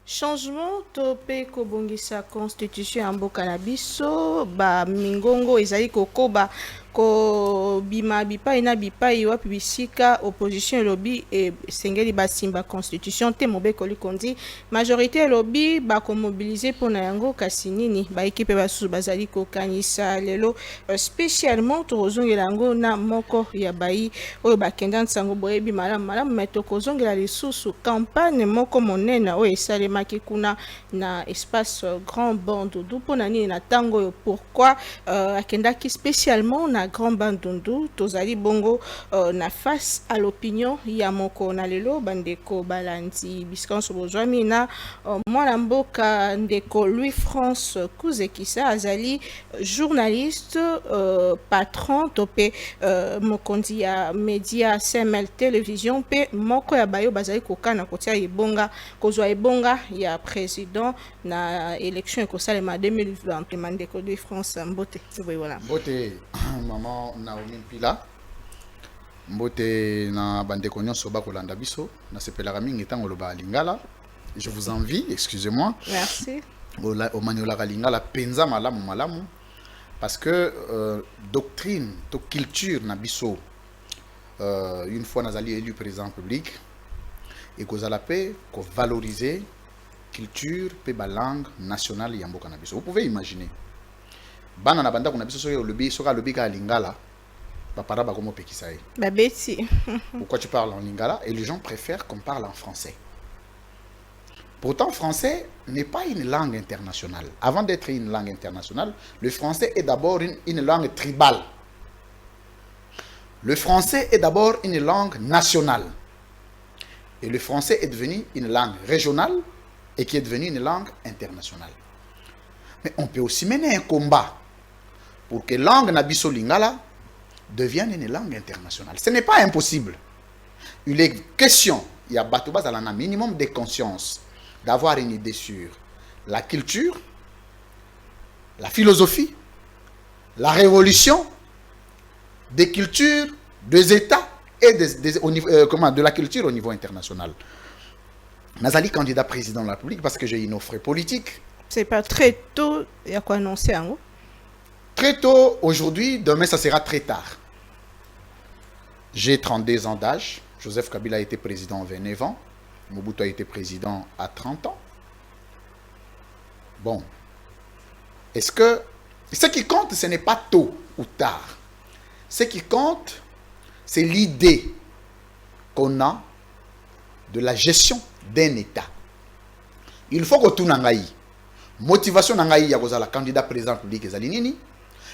Changement topé kobongisa constitution ya mboka na biso ba mingongo ezali kokoba ko bima bipai na bipai wapi bisika opposition lobby e sengeli basimba constitution te mobeko likondi majorité lobby ba ko mobiliser pona yango kasi nini ba équipe basu bazali ko kanisa lelo spécialement tozongela yango na moko ya bai oyo bakenda nsango boyebi malamu meto kozongela lisusu campagne moko monena oyo esalemaki kuna na espace grand bandundu pona nini na tango oyo pourquoi akendaki spécialement na grand bandundu tozali bongo na face à l'opinion ya moko na lelo bandeko balandi biskanso bozwami na mwana mboka ndeko Louis France Kuzekisa azali journaliste patron topé mokondi ya média CML télévision pe moko ya bayo bazali kokana kotia ebonga kozwa ebonga ya président na élection ekosalema 2020 mandeko Louis France mbote voilà mbote maman Naomi Mpila mbote na bandeko nyonso bakolanda biso na sepelaka mingi tango loba lingala je vous envie excusez-moi merci au maniola lingala penza malamu parce que doctrine to culture na biso une fois nazali élu président public et kozala pe ko valoriser culture pe ba langue nationale ya mboka na biso. Vous pouvez imaginer bana na banda kuna biso soyo lobi soka lobi ka lingala ba para ba komo pekisa e ba beti pourquoi tu parles en lingala et les gens préfèrent qu'on parle en français. Pourtant français n'est pas une langue internationale. Avant d'être une langue internationale, le français est d'abord une langue tribale. Le français est d'abord une langue nationale. Et le français est devenu une langue régionale et qui est devenue une langue internationale. Mais on peut aussi mener un combat pour que langue nabiso lingala devienne une langue internationale. Ce n'est pas impossible. Il est question, il y a batouba dans un minimum de conscience d'avoir une idée sur la culture, la philosophie, la révolution des cultures, des États et de la culture au niveau international. Nazali candidat président de la République parce que j'ai une offre politique. C'est pas très tôt, il y a quoi annoncer en haut? Très tôt, aujourd'hui, demain ça sera très tard. J'ai 32 ans d'âge. Joseph Kabila a été président à 29 ans. Mobutu a été président à 30 ans. Bon. Est-ce que... Ce qui compte, ce n'est pas tôt ou tard. Ce qui compte, c'est l'idée qu'on a de la gestion d'un État. Il faut que tout n'angaï. Motivation n'angaï, il y a la candidat président public et nini.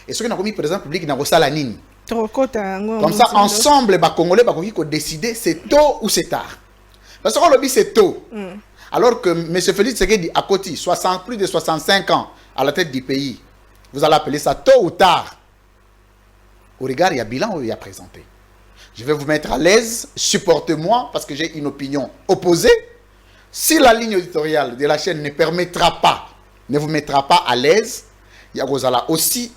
Et ce qui n'a commis président public n'a pas la nini. Comme ça, ensemble, les Congolais vont décider c'est tôt ou c'est tard. Parce que le but c'est tôt. Alors que M. Félix Tshisekedi à côté, plus de 65 ans à la tête du pays, vous allez appeler ça tôt ou tard. Au regard, il y a bilan où il y a présenté. Je vais vous mettre à l'aise, supportez-moi parce que j'ai une opinion opposée. Si la ligne éditoriale de la chaîne ne vous mettra pas à l'aise, il y a aussi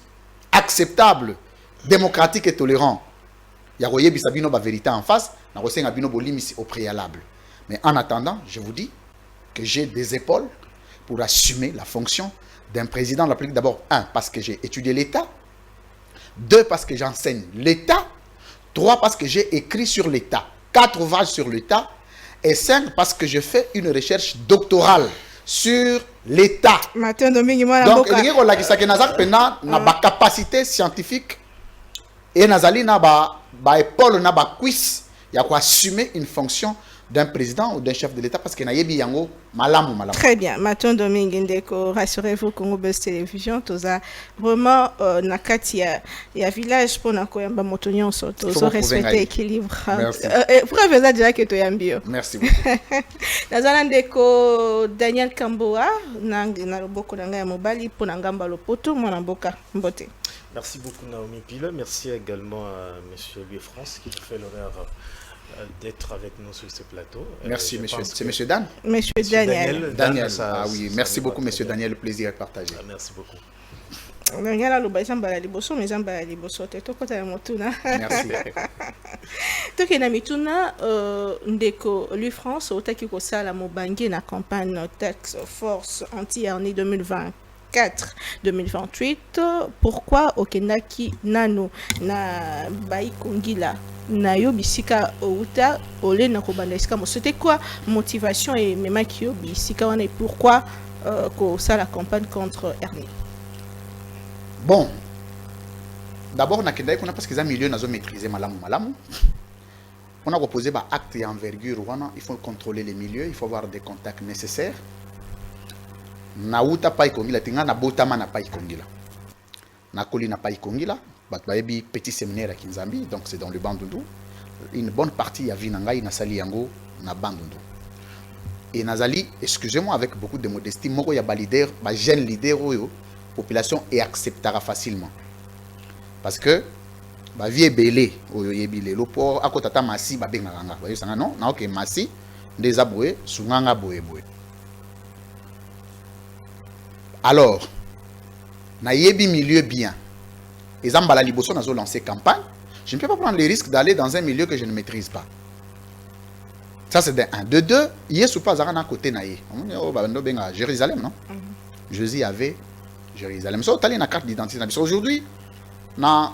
acceptable, démocratique et tolérant. Il y a la vérité en face, il y a au préalable. Mais en attendant, je vous dis que j'ai des épaules pour assumer la fonction d'un président de la République. D'abord, 1, parce que j'ai étudié l'État. 2, parce que j'enseigne l'État. 3, parce que j'ai écrit sur l'État. 4 ouvrages sur l'État. Et 5, parce que je fais une recherche doctorale sur l'État. Donc, il y a une capacité scientifique et une épaule, une cuisse. Il y a quoi assumer une fonction d'un président ou d'un chef de l'État parce qu'il y a yango malamu. Très bien. Maton Domingue Ndeko, rassurez-vous, Congo Buzz Télévision, toza vraiment nakati ya village pour na koyamba motonyon so tozo respecter l'équilibre. Pourquoi vous avez déjà que to yambio? Merci beaucoup. Nazana Ndeko Daniel Kamboa na loboko na ngai mobali pour na ngamba lopoto mwana mboka mbote. Merci beaucoup Naomi Pile, merci également à monsieur Louis France qui nous fait l'honneur d'être avec nous sur ce plateau. Merci, monsieur. C'est monsieur Dan? Monsieur Daniel. Daniel. Ah oui, merci beaucoup, monsieur Daniel. Le plaisir est partagé. Merci beaucoup. Ngala loba jamba liboso mais jamba liboso te tokota ya motuna. Merci. Toke na mituna ndeko lui France otaki ko sala mobangi na campagne tax force anti-Arni 2024-2028. Pourquoi okendaki nano na bai kongila na yo bisika outa ole na kobanda esika mo? C'était quoi motivation et même qui yo bisika wana et pourquoi ko sala campagne contre Arni? Bon, d'abord, on a parce que les milieux nous ont maîtrisé malamu. On a proposé des actes et envergure. Il faut contrôler les milieux, il faut avoir des contacts nécessaires. Na uta pa ikongila, tinga na botama na pa ikongila. Na koli na pa ikongila, batbaebi petit séminaire à Kinzambi, donc c'est dans le Bandundu. Une bonne partie ya vinangai na sali yango na Bandundu. Et nazali, excusez-moi avec beaucoup de modestie, moko ya ba leader, ba jeune leader oyo. Population et acceptera facilement parce que ba vie belé oyo yebile lo pour akotata masi ba benga nganga ba yosanga non na ok masi ndeza boye sunganga boye. Alors na yebi milieu bien ezambala liboso nazo lancer campagne, je ne peux pas prendre le risque d'aller dans un milieu que je ne maîtrise pas. Ça c'est de 1. De 2, yesu pas à côté na ye on ba ndo benga Jérusalem non. Jésus avait Jérusalem. So tali na carte d'identité. Aujourd'hui, na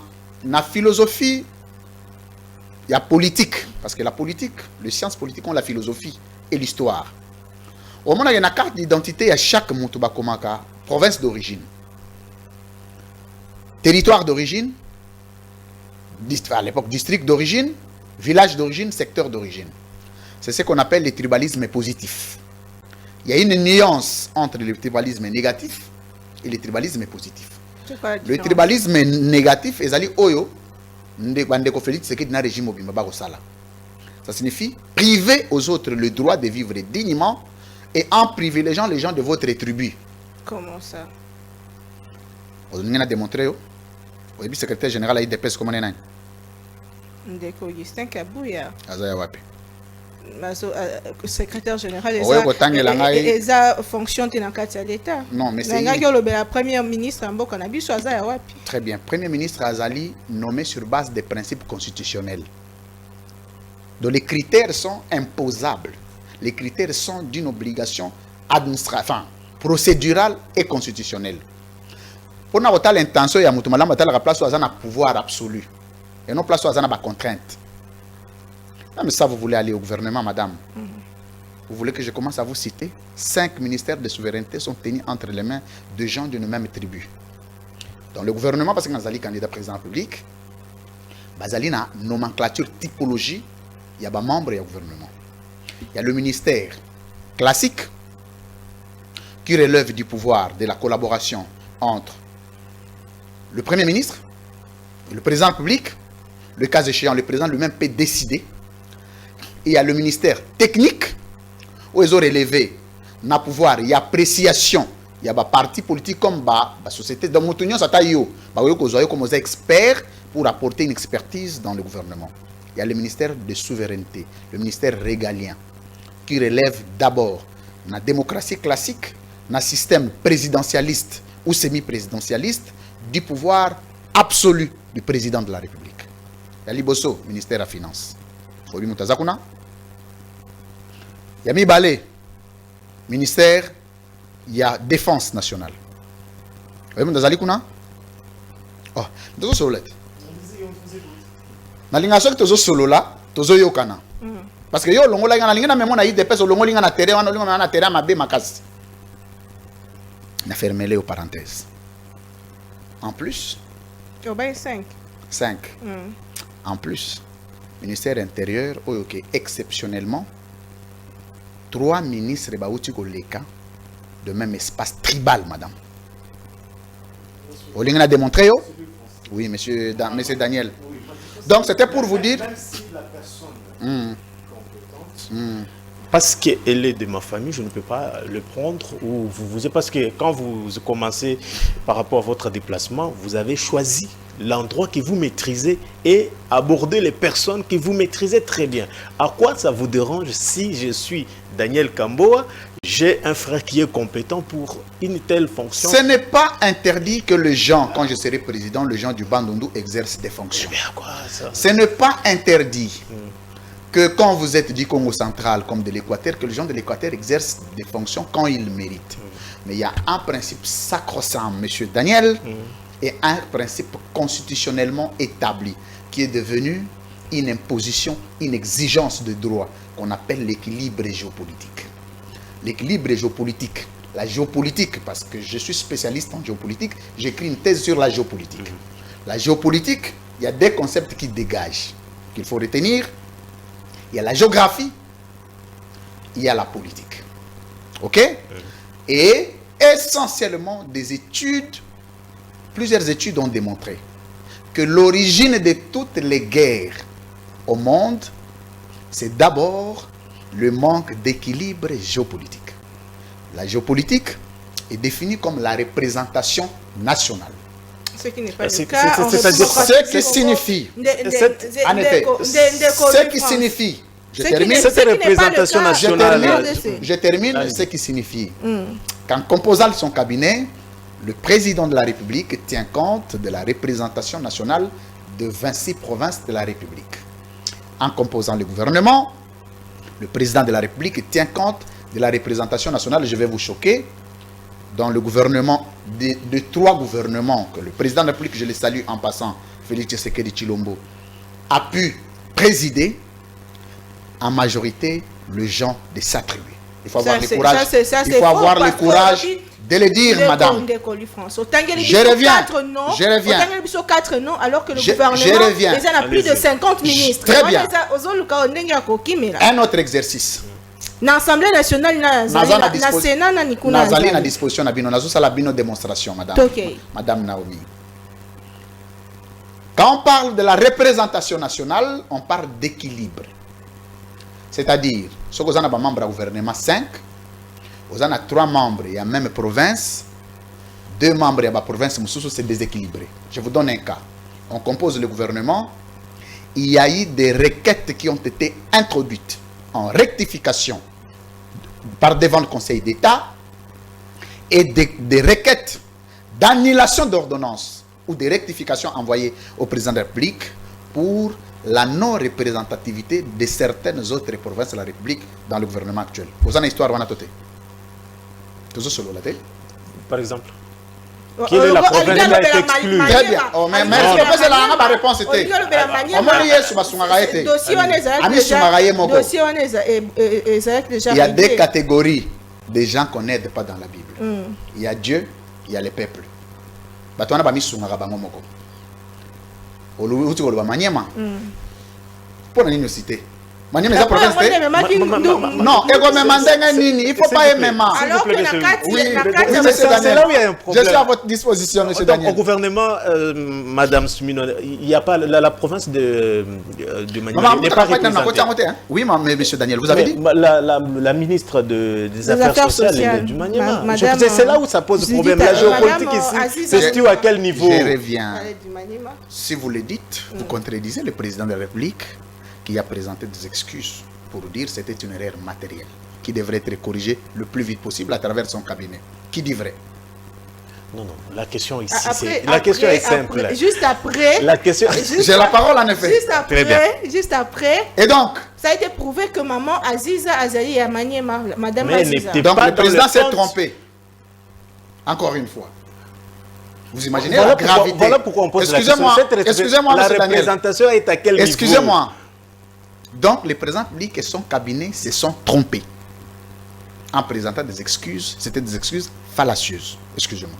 philosophie, il y a politique. Parce que la politique, les sciences politiques ont la philosophie et l'histoire. Au moment où il y a une carte d'identité à chaque Moutouba Komaka, province d'origine, territoire d'origine, à l'époque district d'origine, village d'origine, secteur d'origine. C'est ce qu'on appelle le tribalisme positif. Il y a une nuance entre le tribalisme négatif et le tribalisme est positif. Le tribalisme négatif est allé oyo ndeko Félix Tshisekedi na régime obimba ba kosala. Ça signifie priver aux autres le droit de vivre dignement et en privilégiant les gens de votre tribu. Comment ça? On a démontré yo. Au début secrétaire général a IDPS comment on est. Ndeko Augustin Kabuya. Azaya wapi. Secrétaire général et ça fonctionne dans le l'État. Non, mais c'est la première ministre en Bokanabiso. Très bien. Premier ministre Azali nommé sur base des principes constitutionnels. Donc les critères sont imposables. Les critères sont d'une obligation administrative, enfin, procédurale et constitutionnelle. Pour nous avoir l'intention, il y a la place où on a pouvoir absolu et non place où on a des contraintes. Mais ça, vous voulez aller au gouvernement, madame. Vous voulez que je commence à vous citer? 5 ministères de souveraineté sont tenus entre les mains de gens d'une même tribu. Dans le gouvernement, parce que nous avons candidat président de la République, nous avons une nomenclature, typologie, il y a des membres et un gouvernement. Il y a le ministère classique qui relève du pouvoir de la collaboration entre le Premier ministre et le président de la République. Le cas échéant, le président lui-même peut décider. Il y a le ministère technique où ils ont relevé na pouvoir, il y a appréciation, il y a des partis politiques comme la société dans Moutunion, ça taille comme des experts pour apporter une expertise dans le gouvernement. Il y a le ministère de souveraineté, le ministère régalien qui relève d'abord la démocratie classique, un système présidentialiste ou semi-présidentialiste du pouvoir absolu du président de la République. Il y a Liboso, ministère de la Finance. Il y a Mibale, ministère, il y a Défense nationale. Vous voyez, vous avez oh, vous avez na lingaso tozo solo la tozo yokana parce que yo longo la ngana lingana memo na IDPS longo linga na terrain wana longo na terrain mabe makasi na fermé les parenthèses. En plus, 5. En plus, ministère intérieur oyoke exceptionnellement 3 ministres bauti koleka de même espace tribal, madame. Olinga a démontré yo? Oui, monsieur Daniel. Donc c'était pour vous dire. Même si la personne compétente, parce qu'elle est de ma famille, je ne peux pas le prendre ou vous parce que quand vous commencez par rapport à votre déplacement, vous avez choisi l'endroit que vous maîtrisez et aborder les personnes que vous maîtrisez très bien. À quoi ça vous dérange si je suis Daniel Kamboa, j'ai un frère qui est compétent pour une telle fonction? Ce n'est pas interdit que les gens, quand je serai président, les gens du Bandundu exercent des fonctions. Mais à quoi ça? Ce n'est pas interdit que quand vous êtes du Congo central comme de l'Équateur, que les gens de l'Équateur exercent des fonctions quand ils méritent. Mais il y a un principe sacro-saint, monsieur Daniel, et un principe constitutionnellement établi qui est devenu une imposition, une exigence de droit qu'on appelle l'équilibre géopolitique. L'équilibre géopolitique, la géopolitique, parce que je suis spécialiste en géopolitique, j'écris une thèse sur la géopolitique. La géopolitique, il y a des concepts qui dégagent, qu'il faut retenir. Il y a la géographie, il y a la politique. OK? Et essentiellement des études, plusieurs études ont démontré que l'origine de toutes les guerres au monde, c'est d'abord le manque d'équilibre géopolitique. La géopolitique est définie comme la représentation nationale. Ce qui n'est pas C'est- le cas. c'est-à-dire Ce qui signifie, en effet, ce qui signifie, je termine, Cette représentation nationale. je termine ce qui signifie qu'en composant son cabinet, le président de la République tient compte de la représentation nationale de 26 provinces de la République. En composant le gouvernement, le président de la République tient compte de la représentation nationale. Je vais vous choquer. Dans le gouvernement, de 3 gouvernements que le président de la République, je le salue en passant, Félix Tshisekedi Tshilombo, a pu présider, en majorité, les gens de s'attribuer. Il faut avoir le courage. Il faut avoir le courage de le dire, madame. Je reviens. Je reviens. 4 noms alors que le Je gouvernement reviens. déjà a plus de 50 ministres. Très bien. Un Un autre exercice. l'Assemblée nationale Naza na Sénat na nikuna. Nazali na disposition na bino. Nazo sala bino démonstration, madame. Ok. Madame Naomi. Quand on parle de la représentation nationale, on parle d'équilibre. C'est-à-dire, ce que vous avez membres du gouvernement 5, vous avez 3 membres, il y a même province, 2 membres, il y a la province, c'est déséquilibré. Je vous donne un cas. On compose le gouvernement, il y a eu des requêtes qui ont été introduites en rectification par devant le Conseil d'État et des requêtes d'annulation d'ordonnance ou de rectification envoyées au président de la République pour la non-représentativité de certaines autres provinces de la République dans le gouvernement actuel. Vous avez une histoire, Par exemple, quelle est la province qui a été exclue? Très bien. Oh, mais c'est la réponse était. Il y a des catégories de gens qu'on n'aide pas dans la Bible. Il y a Dieu, il y a les peuples. Batwana ba misunga bango moko. Olu uti ko manyema. Pona nini cité? Manyema est province. Non, ego memandenga nini, il faut pas aimer. Alors que c'est là où il y a un problème. Je suis à votre disposition, monsieur Daniel. Au gouvernement, Madame Soumino, il n'y a pas la province de Maniema n'est pas représentée. Oui, mais monsieur Daniel, vous avez dit la ministre des Affaires sociales est du Maniema. C'est là où ça pose problème. La géopolitique ici se situe à quel niveau? Je reviens. Si vous le dites, vous contredisez le président de la République qui a présenté des excuses pour dire que c'était une erreur matérielle qui devrait être corrigée le plus vite possible à travers son cabinet. Qui dit vrai? Non, la question ici, la question est simple. Juste après, j'ai la parole en effet. Juste après. Et donc, ça a été prouvé que maman Aziza Azali a manié Madame Aziza. Donc le président s'est trompé. Encore une fois. Vous imaginez la gravité. Voilà pourquoi on pose la question. Excusez-moi, la monsieur Daniel. représentation est à quel niveau? Excusez-moi. Donc, les présidents publics et son cabinet se sont trompés en présentant des excuses. C'était des excuses fallacieuses. Excusez-moi.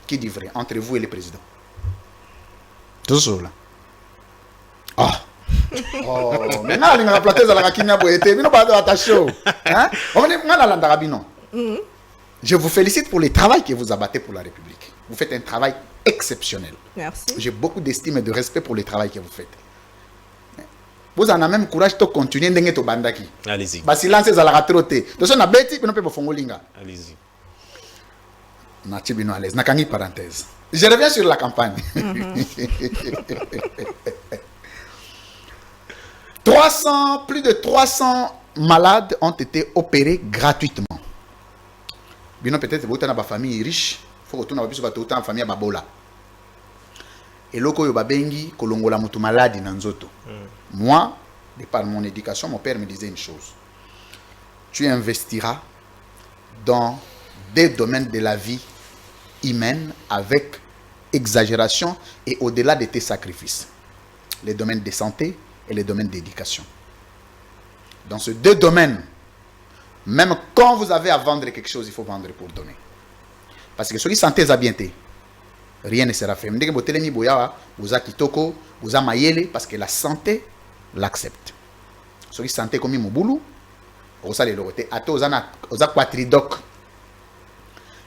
Qui dit vrai entre vous et le président? Tout ça là. Ah. Oh, maintenant, on a platé la rakinia boyete. Mais non, pas attention. Hein? On est mal à l'andarabino. Je vous félicite pour le travail que vous abattez pour la République. Vous faites un travail exceptionnel. Merci. J'ai beaucoup d'estime et de respect pour le travail que vous faites. Vous en avez même courage de continuer d'engager au bandaki. Allez-y. Bah silence c'est à la ratroté. Donc on a bêti puis on peut fongolinga. Allez-y. Na tibino à l'aise. Na kangi parenthèse. Je reviens sur la campagne. 300, plus de 300 malades ont été opérés gratuitement. Bien peut-être que vous famille riche, il faut que vous ayez une famille babola. Et loko yo babengi kolongola mutu malade nanzoto. Moi, de par mon éducation, mon père me disait une chose. Tu investiras dans des domaines de la vie humaine avec exagération et au-delà de tes sacrifices. Les domaines de santé et les domaines d'éducation. Dans ces deux domaines, même quand vous avez à vendre quelque chose, il faut vendre pour donner. Parce que ceux qui santé za bien té, rien ne sera fait. Ndenge botelemi boya, boza kitoko, boza mayele, parce que la santé l'accepte. Ceux qui santé comme mobulu, osa le lorote, ato oza quatridoc.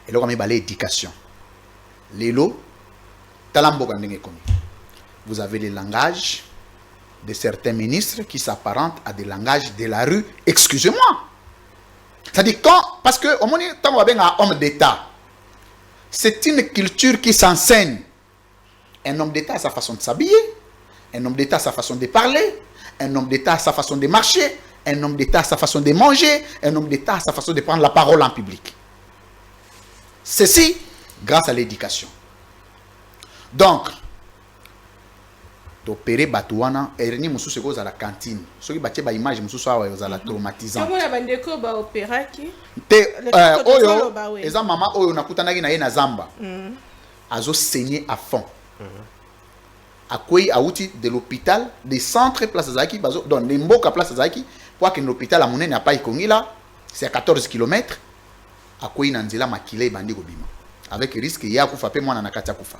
Et là, on a l'éducation. L'élo, vous avez les langages de certains ministres qui s'apparentent à des langages de la rue. Excusez-moi. C'est-à-dire quand, parce que au moment où on a un homme d'État, c'est une culture qui s'enseigne. Un homme d'État a sa façon de s'habiller, un homme d'État a sa façon de parler, un homme d'État a sa façon de marcher, un homme d'État a sa façon de manger, un homme d'État a sa façon de prendre la parole en public. Ceci grâce à l'éducation. Donc, opérer Batouana, Erni Moussou se cause à la cantine. Ceux qui battent l'image, Moussou soit à la traumatisante. Comment la bandeko ba opéra qui? Oyo, eza maman Oyo nakutanaki na ye na Zamba. Azo saigné à fond. À quoi a outil de l'hôpital, des centres place Zaki, donc les Mboka place Zaki, pour que l'hôpital à Mounen n'a pas y là, c'est à 14 km. À quoi il n'a pas maquillé bandi gobima. Avec risque, il y a kufa pe moi na katia kufa.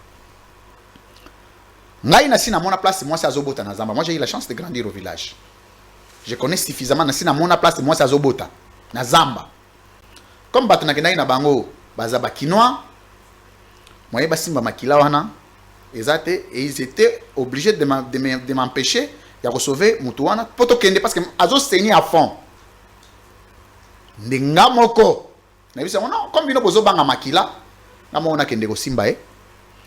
Ngai na sina mona place moi c'est Azobota na Zamba. Moi j'ai eu la chance de grandir au village. Je connais suffisamment na sina mona place moi c'est Azobota na Zamba. Comme bato na kendaki na bango bazaba kinois. Moi ba simba makila wana ezate et ils étaient obligés de m'empêcher de sauver mutu wana poto kende parce que azo saigner à fond. Ndenga moko. Na bisa non comme bino bozo banga makila na mona kende ko simba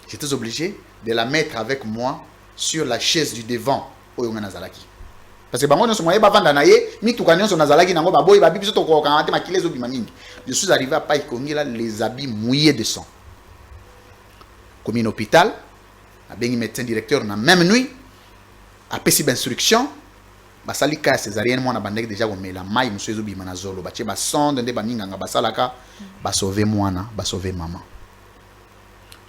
j'étais obligé de la mettre avec moi sur la chaise du devant au Yonga Nazalaki. Parce que bango nyonso moye bavanda na ye, mituka nyonso Nazalaki nango baboyi babiso to ko kangate makilezo bimamingi. Je suis arrivé à Païkongi là les habits mouillés de sang. Comme un hôpital, a bengi médecin directeur na même nuit, a pesi d'instruction, ba salika césarienne moi na bandeki déjà ko mela mai musezo bimana zolo, ba che ba sonde nde ba minganga ba salaka, ba sauver mwana, ba sauver maman.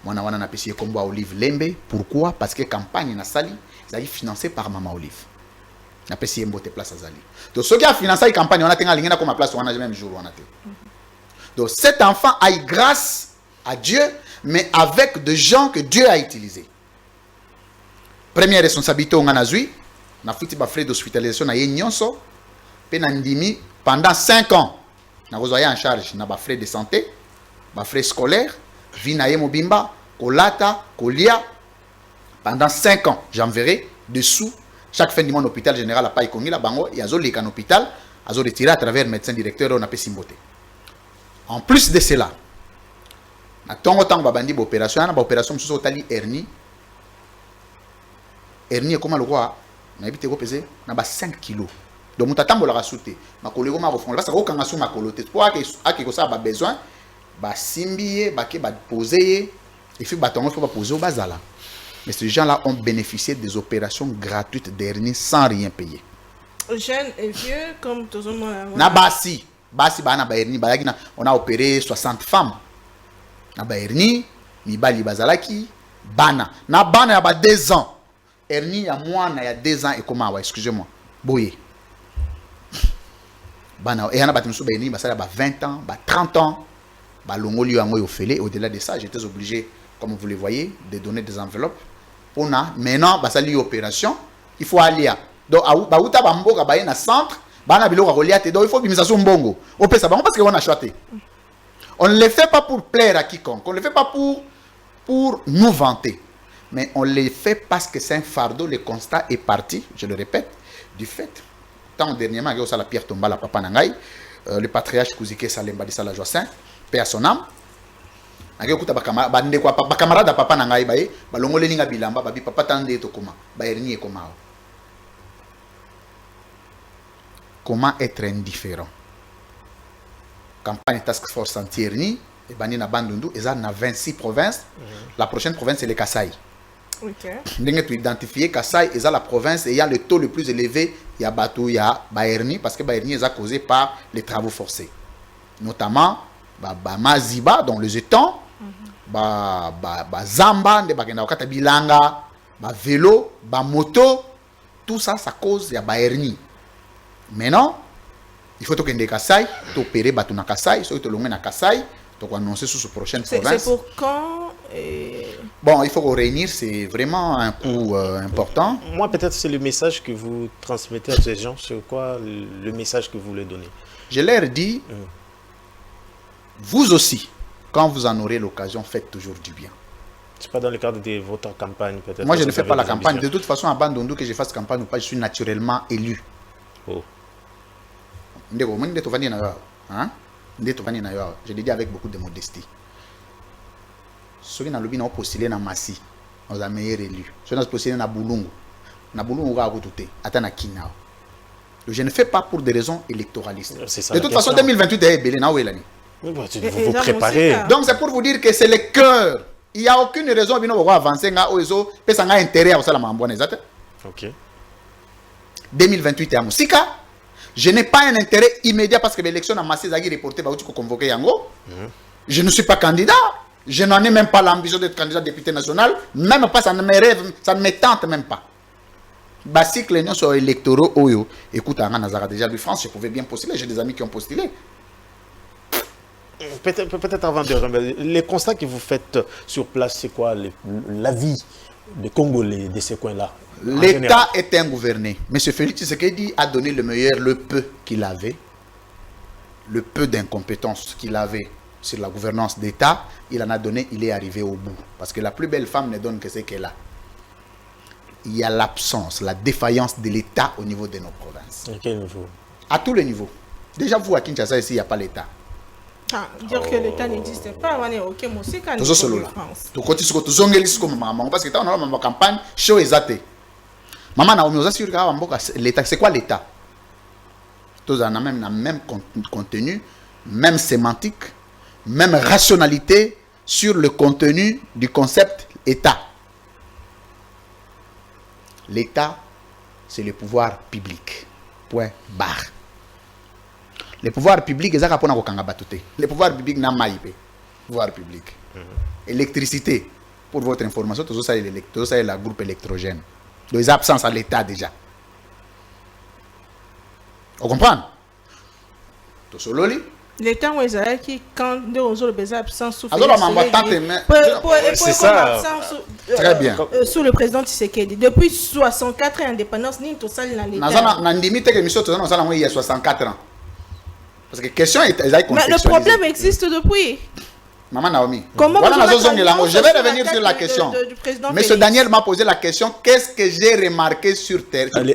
Moi, je suis appelé comme Olive Lembe. Pourquoi? Parce que la campagne na sali, est financée par Maman Olive. Je suis appelé place à Zali. Donc, ceux qui ont financé la campagne, on a tenu à comme place, on a même jour. Donc, cet enfant a eu grâce à Dieu, mais avec des gens que Dieu a utilisés. Première responsabilité, on a eu, on a fait des frais d'hospitalisation à Yenyonso, pendant 5 ans, on a en charge des frais de santé, des frais scolaires. Vinaye Mobimba, Kolata, Kolia, pendant 5 ans, j'enverrai dessous. Chaque fin du mois, l'hôpital général à Païkongi, la Bango, il y a un hôpital, il y a retiré à travers le médecin directeur, on a fait Simboté. En plus de cela, na tongo tango babandi opération, na opération sous otali hernie. Hernie comment le roi, na habité ko peser na ba 5 kilos. Donc mutatambo la rasouté, ma kolego ma refond, parce que ko kanga sou ma kolote, pour que ko ça ba besoin ba simbiye, ba ke ba poser et puis batongo faut pas poser au bazala. Mais ces gens-là ont bénéficié des opérations gratuites d'hernie sans rien payer. Jeunes et vieux comme tout le monde. Na basi bana ba hernie ba on a opéré 60 femmes. Na ba hernie mibali bazalaki bana na bana ya ba 2 ans. Hernie ya mwana ya 2 ans et comment excusez-moi. Boye. Bana et yana batimsu ba hernie basala ba 20 ans, ba 30 ans. Au-delà de ça, j'étais obligé, comme vous le voyez, de donner des enveloppes. On a maintenant, basali opération, il faut aller. Donc, baouta bamboka baye na centre, bana biloko reliate, donc il faut bimisa son bongo. On peut ça parce qu'on a choisi. On ne le fait pas pour plaire à quiconque, on ne le fait pas pour nous vanter, mais on le fait parce que c'est un fardeau. Le constat est parti, je le répète, du fait. Tant dernièrement, il y a la pierre tomba la papa nangai, le patriarche Kouzike Salemba de Salajoissin. À son âme, ake kuta ba camarade papa na ngai baye balongole linga bilamba babi papa tande to koma ba erni koma. Comment être indifférent? Campagne Task Force anti-erni et bani na bandundu eza na 26 provinces. La prochaine province c'est le Kasaï. OK. Ndenge tu identifier Kasaï eza la province et il y a le taux le plus élevé, il y a bateau, il y a Baerni parce que Baerni est causé par les travaux forcés. Notamment Maziba dans les étangs, Zamba, Bilanga, vélo, moto, tout ça, ça cause il y a Baerni. Maintenant, il faut que tu Kasaï, tu opérer Batuna Kasaï, soit tu l'emmènes na Kasaï, tu annoncer sur ce prochaine province. C'est pour quand Bon, il faut réunir, c'est vraiment un coup important. Moi, peut-être c'est le message que vous transmettez à ces gens, sur quoi le message que vous leur donnez. Je leur dis, vous aussi, quand vous en aurez l'occasion, faites toujours du bien. C'est pas dans le cadre de votre campagne, peut-être. Moi, je ne fais pas la campagne. De toute façon, à Bandundu, que je fasse campagne ou pas, je suis naturellement élu. Oh. Je l'ai dit avec beaucoup de modestie. Ceux qui ont postulé dans Massi, on a meilleur élu. Ceux qui ont postulé dans Boulungu, on a tout Kinao. Je ne fais pas pour des raisons électoralistes. De toute façon, 2028 est belé. Vous vous préparez. Donc c'est pour vous dire que c'est le cœur. Il n'y a aucune raison de avancer. Ça a intérêt à ça. Ok. 2028 est à Moussika. Je n'ai pas un intérêt immédiat parce que l'élection a massé Zaghi reporté pour convoquer Yango. Je ne suis pas candidat. Je n'en ai même pas l'ambition d'être candidat député national. Même pas, ça ne me rêve, ça ne me tente même pas. Basique, les noms sont électoraux. Écoute, à déjà de France, je pouvais bien postuler. J'ai des amis qui ont postulé. Peut-être avant de remettre, les constats que vous faites sur place, c'est quoi la vie des Congolais de ces coins-là? L'État est ingouverné. M. Félix Tshisekedi a donné le meilleur, le peu qu'il avait, le peu d'incompétence qu'il avait sur la gouvernance d'État, il en a donné, il est arrivé au bout. Parce que la plus belle femme ne donne que ce qu'elle a. Il y a l'absence, la défaillance de l'État au niveau de nos provinces. À quel niveau? À tous les niveaux. Déjà, vous, à Kinshasa, ici, il n'y a pas l'État. Dire que l'État n'existe pas, on est OK, moi aussi, quand parce que tu as une campagne, show exacté. Maman, l'État, c'est quoi l'État? Tous en même contenu, même sémantique, même rationalité sur le contenu du concept État. L'État, c'est le pouvoir public. Point barre. Les pouvoirs publics, les pouvoirs publics n'ont pas de pouvoir public. Électricité, pour votre information, tout ça est le groupe électrogène. Les absences à l'État déjà. Vous comprenez? Tout ça, l'État qui quand nous avons besoin d'absence c'est ça. Très bien. Sous le président Tshisekedi. Depuis 64 ans d'indépendance, nous tout ça dans l'État. Il y a 64 ans. Parce que question est mais le problème existe depuis. Maman Naomi. Comment je vais revenir sur la question. Monsieur Daniel m'a posé la question, qu'est-ce que j'ai remarqué sur terre? Mais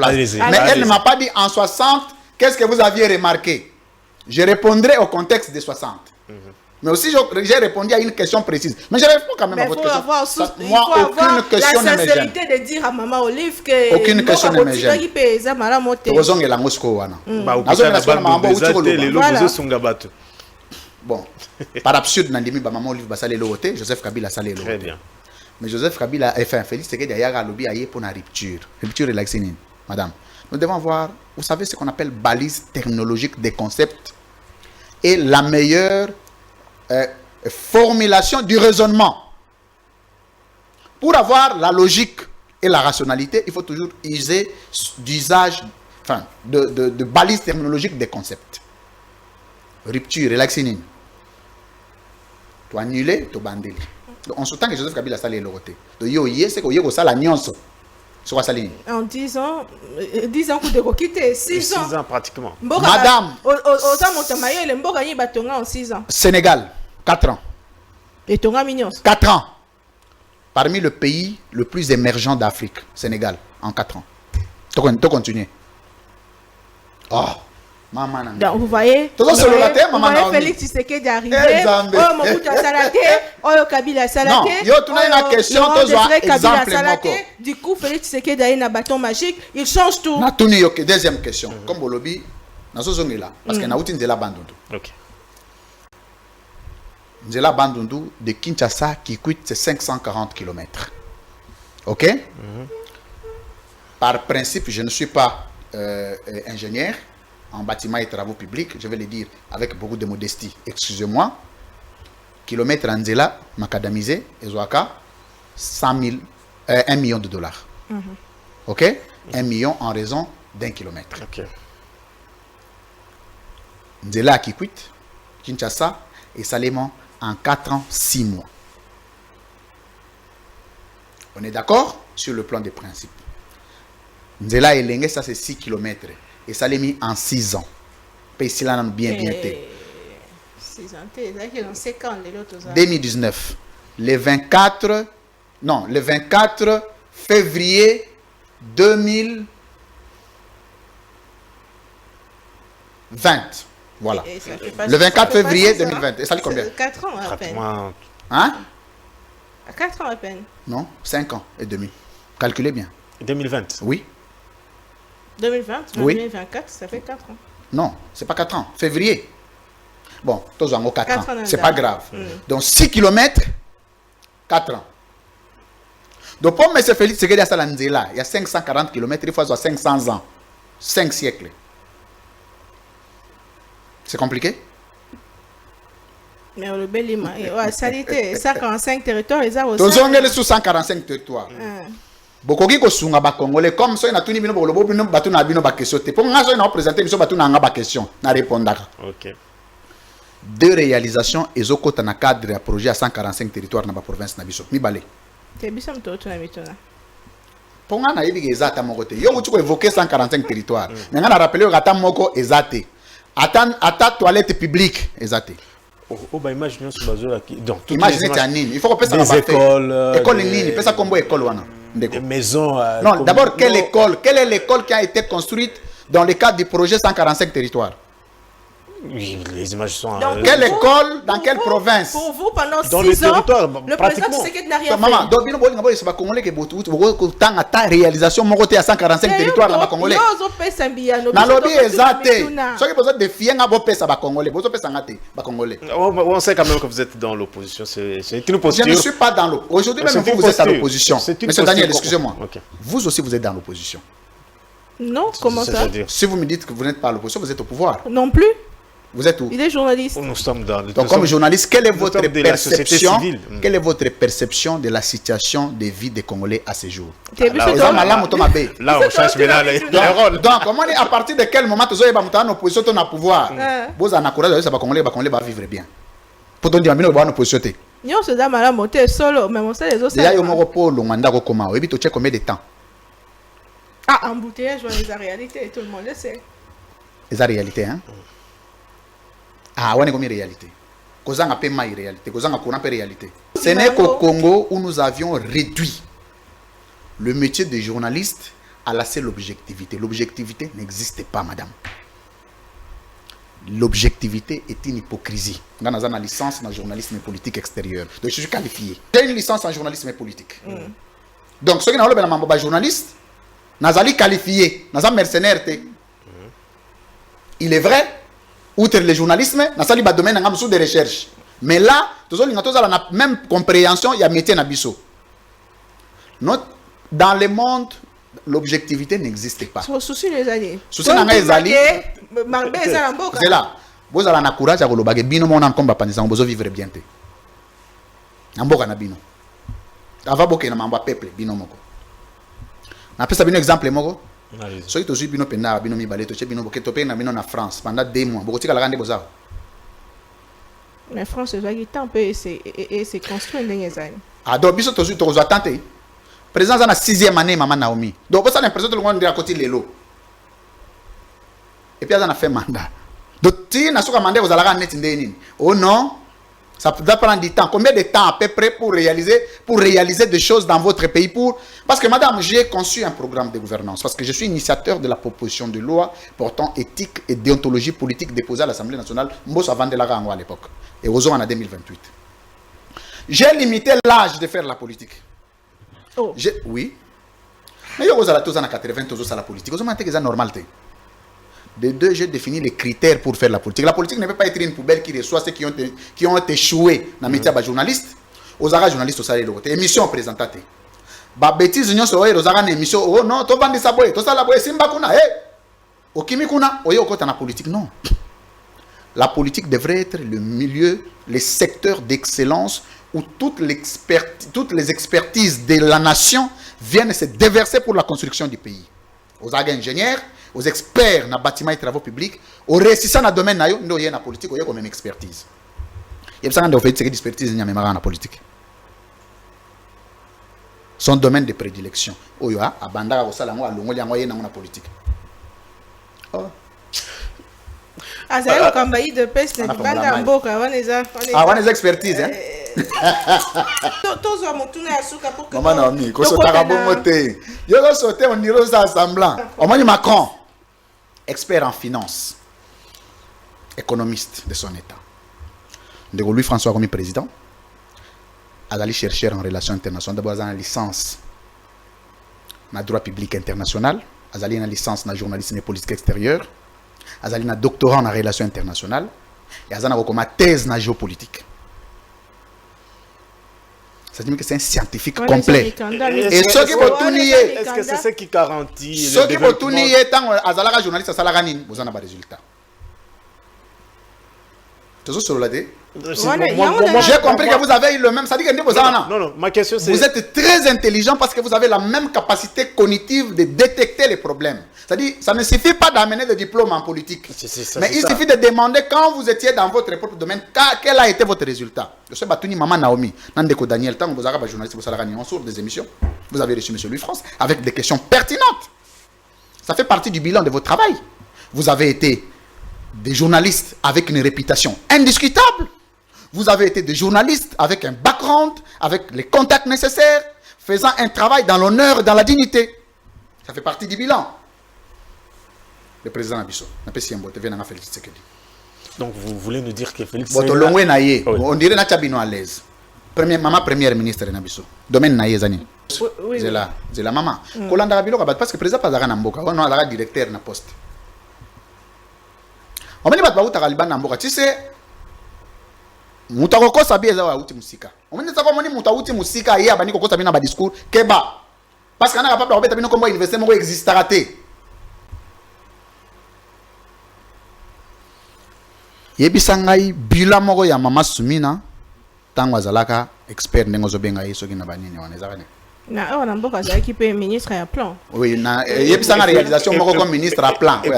elle ne m'a pas dit en 60, qu'est-ce que vous aviez remarqué? Je répondrai au contexte des 60. Mais aussi, j'ai répondu à une question précise. Mais je réponds quand même à votre question. Moi, aucune question ne me gêne. La sincérité de dire à Maman Olive que... Aucune question ne me gêne. Bon, par absurde, Maman Olive va l'autre, Joseph Kabila va l'autre. Très bien. Mais Joseph Kabila, enfin, Félix Tshisekedi a lobby pour la rupture. Rupture et madame. Nous devons voir, vous savez ce qu'on appelle balise technologique des concepts et la meilleure formulation du raisonnement. Pour avoir la logique et la rationalité, il faut toujours user d'usage, enfin, de balise technologique des concepts. Rupture, relaxinine. Tu annuler, tu bandeli. En ce temps que Joseph Kabila a l'autre. Donc, c'est que ça la nuance. En 10 ans, 10 ans, vous quitter 6 ans. 6 ans pratiquement. Madame. En 6 ans. Sénégal, 4 ans. Et Tonga Mignon. 4 ans. Parmi le pays le plus émergent d'Afrique, Sénégal, en 4 ans. Tu continues. Oh. Maman Nanga. Donc, vous voyez, Tout ça, c'est le matin, Maman Naomi. Félix Tshisekedi arrivé. Eh, Zambé. Oh, Mobutu a salaté. Oh, Kabila a salaté. Non, yo, tu n'as une question, Laurent tu as Désiré Kabila a exemple, salaté. moko. Du coup, Félix Tshisekedi a un bâton magique. Il change tout. Na tuni yoke deuxième question. Comme Bolobi, nazo zongela parce que na uti nzela bandundu. Ok. Nzela bandundu de Kinshasa qui coûte c'est 540 km. OK? Par principe, je ne suis pas ingénieur en bâtiment et travaux publics, je vais le dire avec beaucoup de modestie. Excusez-moi. Kilomètre en Nzela macadamisé ezwaka 1 million de dollars. OK? 1 million en raison d'1 kilomètre. Ok. Nzela qui quitte Kinshasa et Saléman en 4 ans, 6 mois. On est d'accord sur le plan des principes. Nzela et Lengue, ça c'est 6 km. Et Salemi en 6 ans. Pays là, bien été. 6 ans, c'est dans 5 ans, les autres. 2019, le 24 février 2020. Voilà. Le 24 février 2020. Et ça dit combien? 4 ans à peine. Pratiquement. Hein? 4 ans à peine. Non, 5 ans et demi. Calculez bien. 2020. Oui. 2020, Oui. 2024, ça fait 4 ans. Non, c'est pas 4 ans. Février. Bon, tous en 4 4 ans. ans C'est dans pas le- grave. Donc 6 km, 4 ans. Donc pour M. Félix Tshisekedi à Salanzela, il y a 540 km, il faut avoir 500 ans. 5 siècles. C'est compliqué? Mais le bel ima, ouais, salité, 145 territoires, ils ont Donc on est sous 145 territoires. Bokoki ko sunga ba congolais comme ça na tuni bino bolo bino batu na bino ba question te. Pour nga so na présenter biso batu na nga ba question na répondaka. Ok. Deux réalisations ezokota na cadre ya projet à 145 territoires na ba province na biso. Mi balé. C'est bien ça, tu n'as mis Pour nga na yebi ezata moko te. Yo tu ko évoquer 145 territoires. Mais nga na rappeler ata moko ezate. Ata toilette publique ezate. Oh, bah imaginez ce bateau là qui. Donc, toutes Imaginez les ta nini. Il faut qu'on ça des écoles. École des- nini, ça combo école wana. Des maisons. Non, d'abord, quelle non. école? Quelle est l'école qui a été construite dans le cadre du projet 145 territoires? Oui, les images sont. Donc, Quelle Pour école? Dans pour quelle vous- province? Pour vous, pendant Dans 6 le ans, territoire, le président pratiquement. Tshisekedi n'a rien Maman, fait. donc bino bolinga boy c'est ba congolais que botu boko tanga ta réalisation moko te à 145 territoires là ba congolais. Na lobby ezate. Soki bozo défier nga bo pesa ba congolais, bozo pesa nga te ba congolais. On sait quand même que vous êtes dans l'opposition. C'est une Je posture. ne suis pas dans l'opposition. Aujourd'hui même C'est vous, une vous êtes à posture. l'opposition. C'est une Monsieur Daniel, posture. excusez-moi. Ok. Vous aussi vous êtes dans l'opposition. Non, comment ça? C'est-à-dire, Si vous me dites que vous n'êtes pas à l'opposition, vous êtes au pouvoir. Non plus. Vous êtes où? Il est journaliste. nous sommes dans. nous Donc, comme sommes- journaliste, quelle est nous votre sommes de la société perception? civile. Quelle est votre perception de la situation de vie des Congolais à ce jour? T'es là, vu on ce a homme? Là, on tombe bé. Là, on change maintenant les rôles. Donc, comment à partir de quel moment tu es en opposition, tu es en pouvoir? Vous en courage, ça va Congolais va vivre bien. Pour te dire, mais en opposition. Nyo se da mala moté solo, mais mon sel les autres. Déjà, il y a un repos, le mandat, comment? Et puis, tu sais combien de temps? Ah, embouteillage, on les a réalité, tout le monde le sait. C'est la réalité, hein? Ah, on est comme réalité. Kozanga pe ma réalité, kozanga courant pe réalité. Ce n'est qu'au Congo où nous avions réduit le métier de journaliste à la seule objectivité. L'objectivité n'existe pas, madame. L'objectivité est une hypocrisie. Dans une licence en journalisme politique extérieur. Donc je suis qualifié. J'ai une licence en journalisme politique. Donc ceux qui n'ont pas de journaliste, nazali qualifié, nazali mercenaire. Il est vrai, outre le journalisme, nazali ba domaine ngam sous de recherche. Mais là, tous la même compréhension, il y a métier na biso. Dans le monde, l'objectivité n'existe pas. Souci les alliés. Souci na ngai ezali. Marbe ezala mboka. C'est là. Vous avez na courage à kolobage bino mona komba panisa bozo vivre bien te. Mboka na bino. Ava boke na mamba peuple bino moko. Na pesa bino exemple moko. Soki tozwi bino penda bino mibale to che bino boke to pe na bino na France pendant 2 mois. Boko tika la gande boza. Mais France ezali tant peu et c'est construit ndenge ezali. Ah donc biso tozwi to attente. Président na 6e année maman Naomi. Donc ça l'impression de le monde à côté lelo. Et puis, elle a fait mandat. Donc, si vous avez mandat, vous allez net. Oh non, Ça doit prendre du temps. Combien de temps à peu près pour réaliser des choses dans votre pays Parce que madame, j'ai conçu un programme de gouvernance. Parce que je suis initiateur de la proposition de loi portant éthique et déontologie politique déposée à l'Assemblée nationale Mbosso avant de la à l'époque. Et aux en 2028. J'ai limité l'âge de faire la politique. Oh. Oui. Mais il y a aux alentours en 80 ans à la politique. Aux alentours c'est normal. De deux, j'ai défini les critères pour faire la politique. La politique ne peut pas être une poubelle qui reçoit ceux qui ont échoué dans le métier de journaliste. Aux arts journalistes, au salaire de l'autre. Émission présentée. Bah, bêtises, nous sommes aux arts émission. Oh non, tu vas ça boy. Tu ça la boy. Simba kuna. Au kimi kuna. Oyo ko na politique non. La politique devrait être le milieu, les secteurs d'excellence où toutes les expertises de la nation viennent se déverser pour la construction du pays. Aux ingénieurs, aux experts dans bâtiments et travaux publics, aux réussissants dans le domaine de la politique, il y a même expertise. Il y a des expertise dans la politique. Son domaine de prédilection. Il y a des politique. Ah, c'est un cambaï de peste. On a des expertises. Tous ont monté à souka pour que. Maman Naomi, quand on a bon moté, il y a sauté on dirait ça semblant. On m'a dit Macron, expert en finance, économiste de son état. De Louis François comme président, Azali chercheur en relations internationales, d'abord une licence en droit public international, Azali une licence en journalisme et politique extérieure, Azali un doctorat en relations internationales et Azali une thèse en géopolitique. Ça veut dire que c'est un scientifique complet. Et ce qui va tout nier, est-ce que c'est ce qui garantit ce qui va tout nier, tant que journaliste, ça n'a vous en avez des résultats. Tu sais ce que j'ai compris que vous avez eu le même. Ça dit que non, ma question c'est. Vous êtes très intelligent parce que vous avez la même capacité cognitive de détecter les problèmes. C'est-à-dire, ça ne suffit pas d'amener des diplômes en politique. Mais il suffit de demander quand vous étiez dans votre propre domaine, quel a été votre résultat. Je sais pas, Maman Naomi, Nandeko Daniel, tant que vous avez journaliste, vous avez sur des émissions. Vous avez reçu M. Louis France avec des questions pertinentes. Ça fait partie du bilan de votre travail. Vous avez été des journalistes avec une réputation indiscutable. Vous avez été des journalistes avec un background, avec les contacts nécessaires, faisant un travail dans l'honneur et dans la dignité. Ça fait partie du bilan. Le président Abisso, donc vous voulez nous dire que Félix on dirait que nous à l'aise. Maman première ministre Nabisso. Domaine naïe zani. Oui. C'est la maman. Kolanda Rabilo parce que le président pas dans Namboka, on a le directeur na poste. On m'a dit que tu as Taliban Namboka. Tu sais, Moutako Sabi est à Outi Musika. On m'a dit que Mouta Outi Musika hier bani Koko Sabi na ba discours Keba. Parce qu'on a capable de remettre bino comme université mo existe raté. Yebisangai bila moko ya mama Sumina tango azalaka expert ndengo zo benga yeso kina banini wanezaka ne. Na on a beaucoup à qui peut ministre à plan. Oui, na yebisanga réalisation moko comme ministre à plan. Et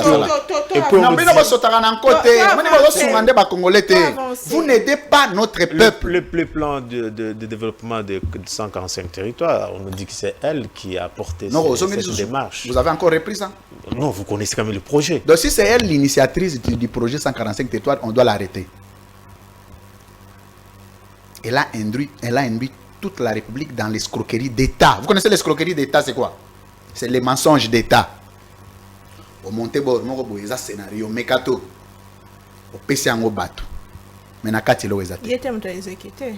puis non mais non sotaka na côté, moni ba sungande ba congolais te. Vous n'aidez pas notre peuple. Le plan de développement de 145 territoires, on nous dit que c'est elle qui a porté cette démarche. Vous avez encore repris ça? Non, vous connaissez quand même le projet. Donc si c'est elle l'initiatrice du projet 145 territoires, on doit l'arrêter. Elle a induit toute la République dans l'escroquerie d'État. Vous connaissez l'escroquerie d'État, c'est quoi? C'est les mensonges d'État. Au Montebor, il y a un scénario, Mekato, au PCANGO Batou. Mais na kati lo ezate. Yete mta exécuté.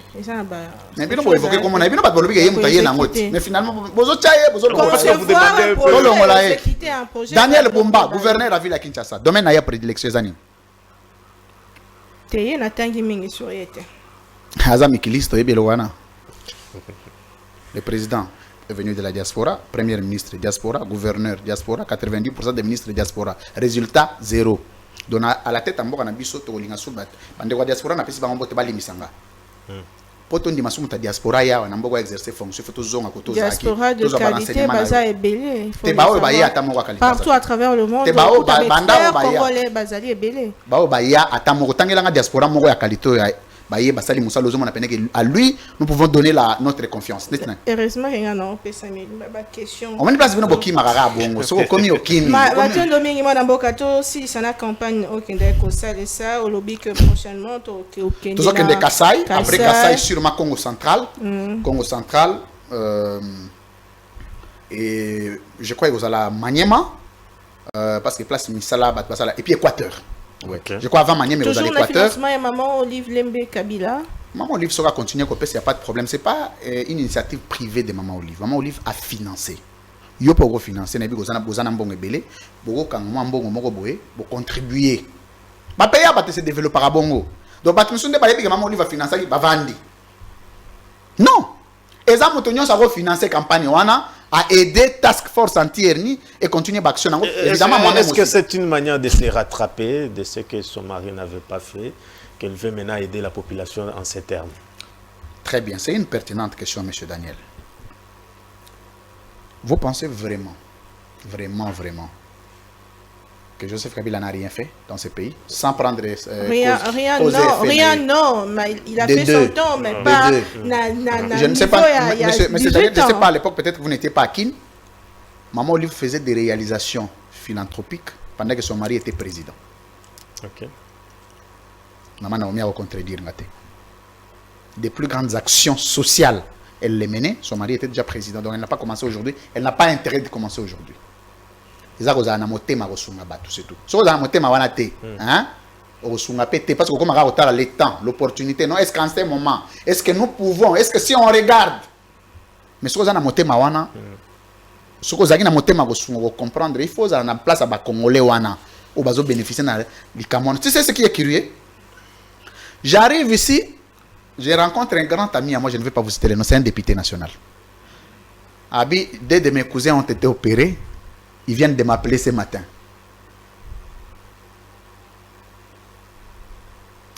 Mais bien on évoquer comment on a bien pas bolobi que yemta yena ngoti. Mais finalement bozo chaye bozo parce que vous demandez un projet. Daniel Bumba, gouverneur de la ville de Kinshasa. Domaine na ya prédilection zani. Teye na tangi mingi sur yete. Azami Kilisto yebelo wana. Le président est venu de la diaspora, premier ministre diaspora, gouverneur diaspora, 90% des ministres diaspora. Résultat, zéro. Donc à la tête en bas, on a biso to linga subat. Bande wa diaspora na pesi ba ngombo te bali misanga. Poto ndi masumu ta diaspora ya na mbogo exercer fonction faut to zonga ko to zaki. Diaspora de qualité baza ebelé. Te ba o ba ya ata moko qualité. Partout à travers le monde. Te ba o ba banda o ba ya. Congolais bazali ebelé. Ba o ba ya ata moko tangela nga diaspora moko ya qualité ya à lui, nous pouvons donner notre confiance. Heureusement, il y a une question. On va place de Boki Marara Bongo. So comme Yokin. Mathieu Domingue Madambokato, si ça n'a campagne au Kenya Kosa et ça, au lobby que prochainement au Kenya. Tout ça que de Kassai, après Kassai sûrement Congo central. Congo central. Et je crois que vous allez Maniema. Parce que place Misala, et puis Équateur. Okay. Je crois avant Maniema, mais vous allez Équateur. Toujours le financement et Maman Olive Lembe Kabila. Maman Olive sera continuer à copier, il n'y a pas de problème. Ce n'est pas une initiative privée de Maman Olive. Maman Olive a financé. Yo pour financer, n'a pas besoin d'un bon ebele, beaucoup quand moi bon moko boé, pour contribuer. Ba payer ba se développer à bongo. Donc ba mission de ba que Maman Olive va financer ba vandi. Non. Eza motonyo ça va financer campagne wana a aider Task Force anti-hernie et continuer l'action. Évidemment, est-ce que c'est une manière de se rattraper de ce que son mari n'avait pas fait, qu'elle veut maintenant aider la population en ces termes? Très bien, c'est une pertinente question, M. Daniel. Vous pensez vraiment que Joseph Kabila n'a rien fait dans ce pays sans prendre rien, non, mais il a fait son temps, mais pas. Je ne sais pas, mais je ne sais pas à l'époque, peut-être que vous n'étiez pas à Kin. Maman Olive faisait des réalisations philanthropiques pendant que son mari était président. Ok. Maman Naomi a contredire. Des plus grandes actions sociales, elle les menait. Son mari était déjà président, donc elle n'a pas commencé aujourd'hui. Elle n'a pas intérêt de commencer aujourd'hui. Parce que comme le temps, l'opportunité, non, est-ce qu'en ce moment, est-ce que nous pouvons, est-ce que si on regarde, mais ce que vous avez comprendre, il faut avoir place à Congolais wana ou bénéficier du Cameroun. Tu sais ce qui est curieux? J'arrive ici, je rencontre un grand ami à moi, je ne vais pas vous citer le nom, c'est un député national. Abi, deux de mes cousins ont été opérés. Ils viennent de m'appeler ce matin.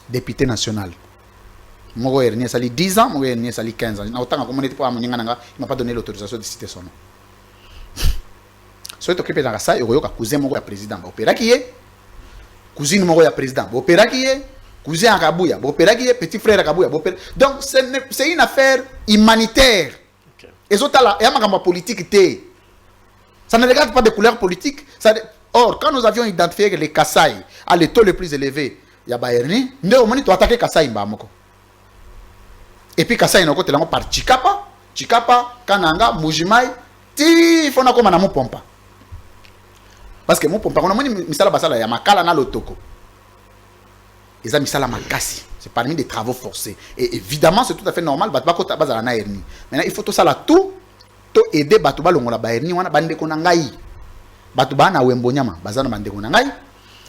Député national. Mon dernier sali 10 ans, mon dernier sali 15 ans. Il m'a pas donné l'autorisation de citer son nom. Si tu occupé dans ça, il y a cousin mon président. Opéra qui est cousine mon président. Opéra qui est cousin à Kabouya. Opéra qui est petit frère à Kabouya. Donc c'est une affaire humanitaire. Et ça là, il y a ma politique té. Ça ne regarde pas de couleur politique. Or, quand nous avions identifié que les Kassai à les taux les plus élevés, il y a Bayerni, nous avons dit attaquer Kassai. Et puis Kassai, nous avons par Chikapa, Kananga, Mujimai, il faut qu'on ait un pompa. Parce que mon pompa, on a mis ça là, il y a Makala na Lotoko. Ils ont mis ça là, Makasi. C'est parmi des travaux forcés. Et évidemment, c'est tout à fait normal. Maintenant, il faut tout ça là, tout aider Batouba Longola Baerni, wana bande konangai. Batouba na Wembonyama, bazana bande konangai.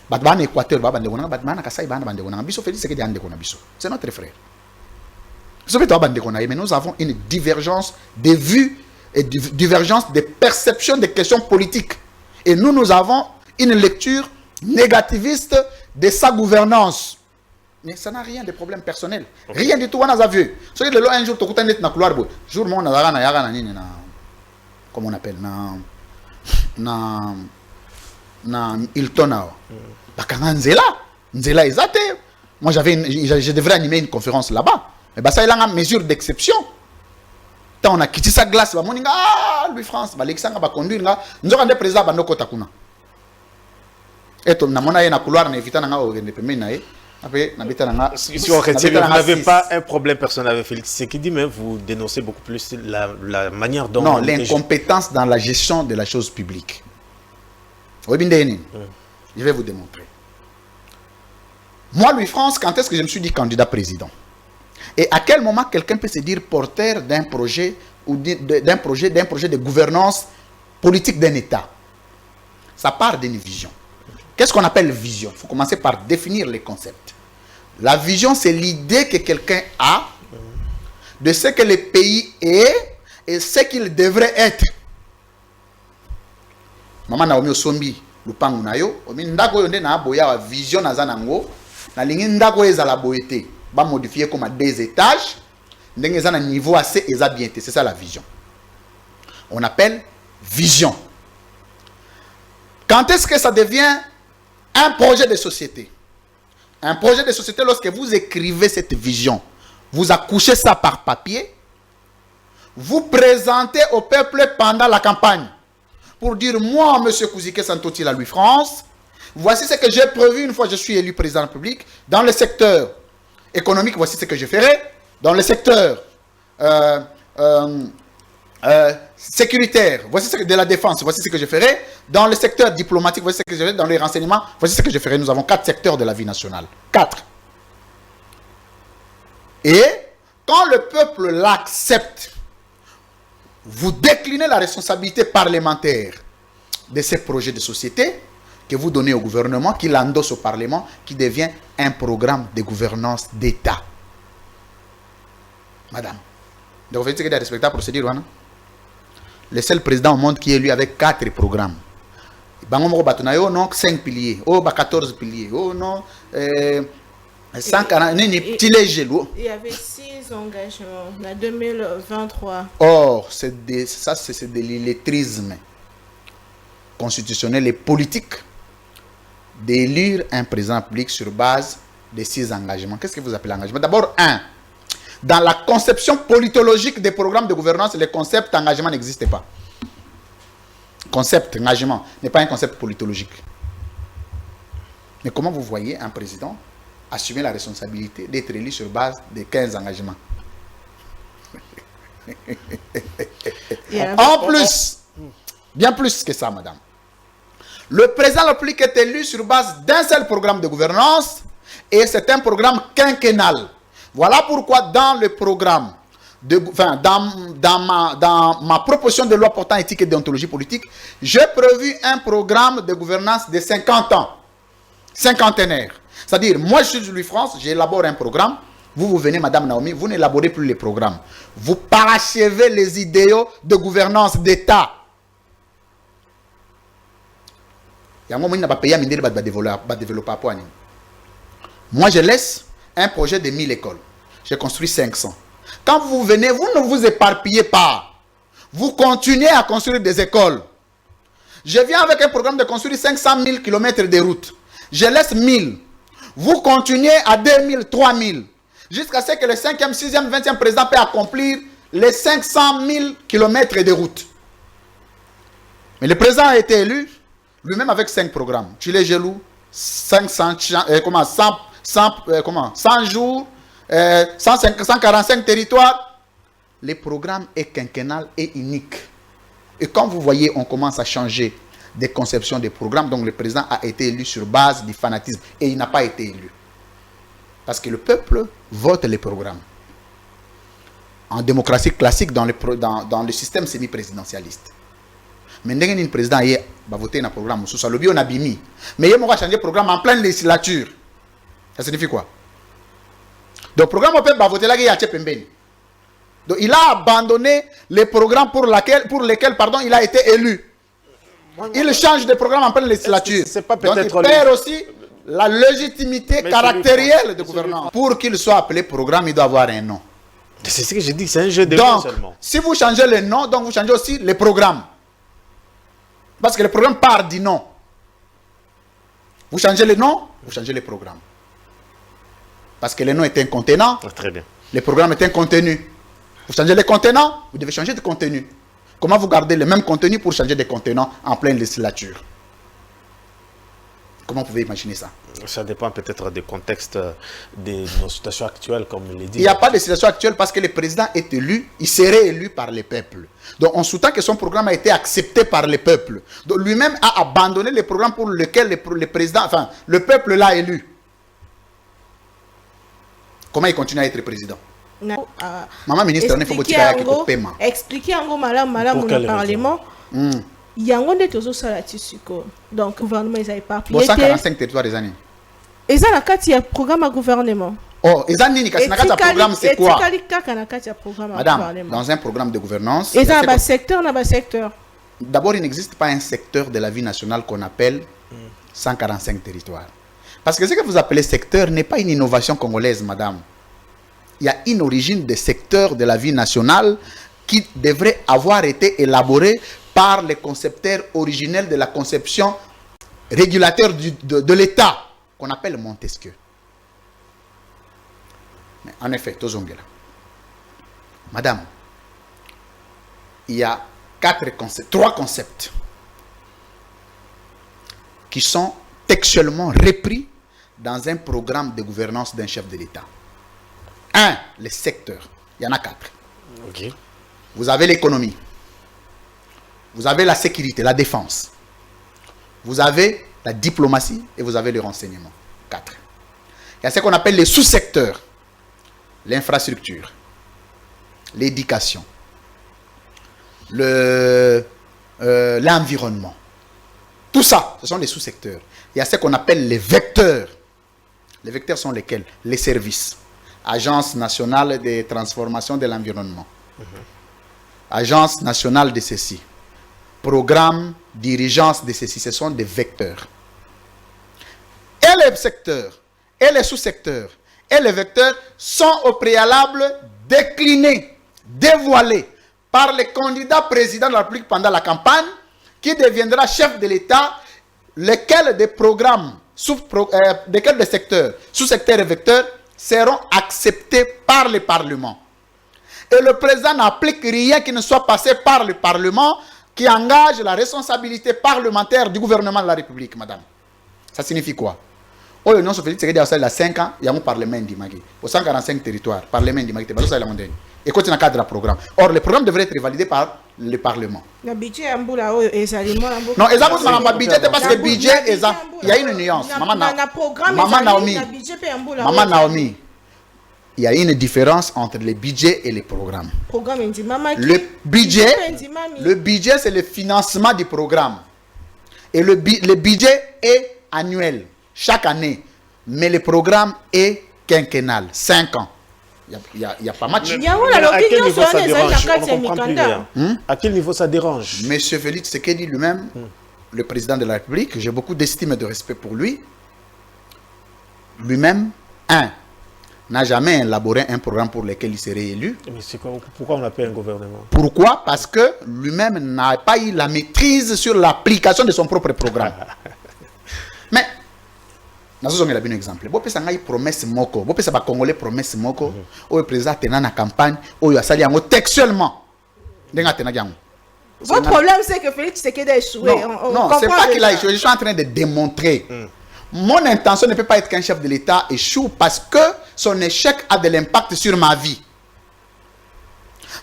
Batouba na Équateur, bande konangai. Batouba na Kassai, bande konangai. Biso Félix, c'est que des ande konabiso. C'est notre frère. Mais nous avons une divergence de vues et divergence de perception des questions politiques. Et nous avons une lecture négativiste de sa gouvernance. Mais ça n'a rien de problème personnel. Rien du tout, on a vu. So, un jour, tu as un couloir. Jour, on a comment on appelle na Hilton. Nzela ezate. Moi, je devrais animer une conférence là-bas. Mais ça, il a une mesure d'exception. Quand on a quitté sa glace, Louis France, Alexandre va conduire. Nous avons des présidents qui sont là. Et on a un couloir, on a évité si on retient, vous n'avez pas un problème personnel avec Félix Tshisekedi, mais vous dénoncez beaucoup plus la manière dont... Non, l'incompétence dans la gestion de la chose publique. Je vais vous démontrer. Moi, Louis France, quand est-ce que je me suis dit candidat président? Et à quel moment quelqu'un peut se dire porteur d'un projet ou d'un projet de gouvernance politique d'un État? Ça part d'une vision. Qu'est-ce qu'on appelle vision? Il faut commencer par définir les concepts. La vision, c'est l'idée que quelqu'un a de ce que le pays est et ce qu'il devrait être. Maman Naomi Osombi, lupangu na yo, omi ndako yo nde na boya wa vision na zanango, na lingi ndako ezala boyete, ba modifier comme à 2 étages, ndenge ezana niveau assez eza bien, c'est ça la vision. On appelle vision. Quand est-ce que ça devient un projet de société? Un projet de société, lorsque vous écrivez cette vision, vous accouchez ça par papier, vous présentez au peuple pendant la campagne pour dire, moi, M. Kouzike Santoti, la Louis France, voici ce que j'ai prévu une fois que je suis élu président de la République. Dans le secteur économique, voici ce que je ferai. Dans le secteur sécuritaire, voici ce que de la défense, voici ce que je ferai. Dans le secteur diplomatique, voici ce que je ferai. Dans les renseignements, voici ce que je ferai. Nous avons 4 secteurs de la vie nationale. 4. Et quand le peuple l'accepte, vous déclinez la responsabilité parlementaire de ces projets de société que vous donnez au gouvernement, qui l'endosse au Parlement, qui devient un programme de gouvernance d'État. Madame, donc vous dites qu'il y a respecté la procédure, hein? Le seul président au monde qui est élu avec 4 programmes. Oh non, 5 piliers, oh 14 piliers, oh non, 140, il y avait 6 engagements en 2023. Or, c'est de l'illettrisme constitutionnel et politique d'élire un président public sur base de 6 engagements. Qu'est-ce que vous appelez engagement? D'abord, dans la conception politologique des programmes de gouvernance, le concept engagement n'existe pas. Concept engagement n'est pas un concept politologique. Mais comment vous voyez un président assumer la responsabilité d'être élu sur base de 15 engagements? En plus, bien plus que ça, madame, le président de la République est élu sur base d'un seul programme de gouvernance et c'est un programme quinquennal. Voilà pourquoi dans le programme, dans ma proposition de loi portant éthique et déontologie politique, j'ai prévu un programme de gouvernance de 50 ans, cinquantenaire. C'est-à-dire, moi je suis Louis France, j'élabore un programme, vous venez, Madame Naomi, vous n'élaborez plus les programmes. Vous parachevez les idéaux de gouvernance d'État. Moi, je laisse un projet de 1000 écoles. J'ai construit 500. Quand vous venez, vous ne vous éparpillez pas. Vous continuez à construire des écoles. Je viens avec un programme de construire 500 000 km de routes. Je laisse 1000. Vous continuez à 2000, 3000. Jusqu'à ce que le 5e, 6e, 20e président puisse accomplir les 500 000 km de routes. Mais le président a été élu, lui-même avec 5 programmes. Tu les jaloux, 100 jours, 145 territoires. Le programme est quinquennal et unique. Et quand vous voyez, on commence à changer des conceptions des programmes. Donc le président a été élu sur base du fanatisme. Et il n'a pas été élu. Parce que le peuple vote les programmes. En démocratie classique, dans le système semi-présidentialiste. Mais dès qu'un président va voter un programme, sous le bio, on a bimi. Mais il va changer le programme en pleine législature. Ça signifie quoi? Donc, le programme peut voter là, il y a Tchepembeni. Donc, il a abandonné les programmes pour lesquels il a été élu. Il change de programme en pleine législature. Donc, il perd aussi la légitimité caractérielle de gouvernance. Pour qu'il soit appelé programme, il doit avoir un nom. C'est ce que j'ai dit, c'est un jeu de mots seulement. Donc, si vous changez le nom, donc vous changez aussi les programmes. Parce que le programme part du nom. Vous changez le nom, vous changez les programmes. Parce que le nom est un contenant. Très bien. Le programme est un contenu. Vous changez les contenants, vous devez changer de contenu. Comment vous gardez le même contenu pour changer de contenant en pleine législature? Comment vous pouvez imaginer ça? Ça dépend peut-être du contexte de nos situations actuelles, comme il est dit. Il n'y a pas de situation actuelle parce que le président est élu, il serait élu par le peuple. Donc on sous-tend que son programme a été accepté par le peuple. Donc lui-même a abandonné le programme pour lequel le président, enfin le peuple l'a élu. Comment il continue à être président? Maman ministre, il faut expliquer en gros madame au Parlement. Il y a un monde de donc le gouvernement ils n'avaient pas appuyé. 145 territoires des années. Et ça, il y a un programme à gouvernement. Oh, et ça, programme, c'est quoi? Madame, dans un programme de gouvernance. Et ça, il y a un secteur, D'abord, il n'existe pas un secteur de la vie nationale qu'on appelle 145 territoires. Parce que ce que vous appelez secteur n'est pas une innovation congolaise, madame. Il y a une origine de secteur de la vie nationale qui devrait avoir été élaboré par les concepteurs originels de la conception régulateur de l'État, qu'on appelle Montesquieu. Mais en effet, Tozongela. Madame, il y a 3 concepts qui sont textuellement repris dans un programme de gouvernance d'un chef de l'État. 1, les secteurs. Il y en a 4. Ok. Vous avez l'économie. Vous avez la sécurité, la défense. Vous avez la diplomatie et vous avez le renseignement. 4. Il y a ce qu'on appelle les sous-secteurs. L'infrastructure, l'éducation, l'environnement. Tout ça, ce sont les sous-secteurs. Il y a ce qu'on appelle les vecteurs. Les vecteurs sont lesquels? Les services. Agence nationale de transformation de l'environnement. Agence nationale de ceci. Programme, dirigeance de ceci. Ce sont des vecteurs. Et les secteurs, et les sous-secteurs, et les vecteurs sont au préalable déclinés, dévoilés par le candidat président de la République pendant la campagne, qui deviendra chef de l'État, lesquels des programmes, desquels des secteurs, sous-secteurs et vecteurs seront acceptés par le Parlement. Et le président n'applique rien qui ne soit passé par le Parlement, qui engage la responsabilité parlementaire du gouvernement de la République, madame. Ça signifie quoi? Oh, non, Sophie, c'est qu'il y a 5 ans, il y a un parlement d'Imagui. Au 145 territoires, parlement d'Imagui, c'est ça, et quand il y a un cadre de programme. Or, le programme devrait être validé par le Parlement. Le budget est non, le budget, parce que le budget, il y a une nuance. Maman Naomi, il y a une différence entre le budget et le programme. Le budget, c'est le financement du programme. Et le budget est annuel. Chaque année, mais le programme est quinquennal, 5 ans. Il y a pas match. À quel niveau ça dérange? Monsieur Félix Tshisekedi lui-même, le président de la République, j'ai beaucoup d'estime et de respect pour lui. Lui-même, n'a jamais élaboré un programme pour lequel il serait élu. Mais pourquoi on appelle un gouvernement? Pourquoi? Parce que lui-même n'a pas eu la maîtrise sur l'application de son propre programme. Mais nous avons un exemple. Si vous avez promesse moko, si vous avez Congolais promesse moko, ou le président est en campagne, ou il a textuellement. Votre problème, c'est que Félix Tshisekedi a échoué. Non, c'est pas qu'il a échoué. Je suis en train de démontrer. Mon intention ne peut pas être qu'un chef de l'État échoue parce que son échec a de l'impact sur ma vie.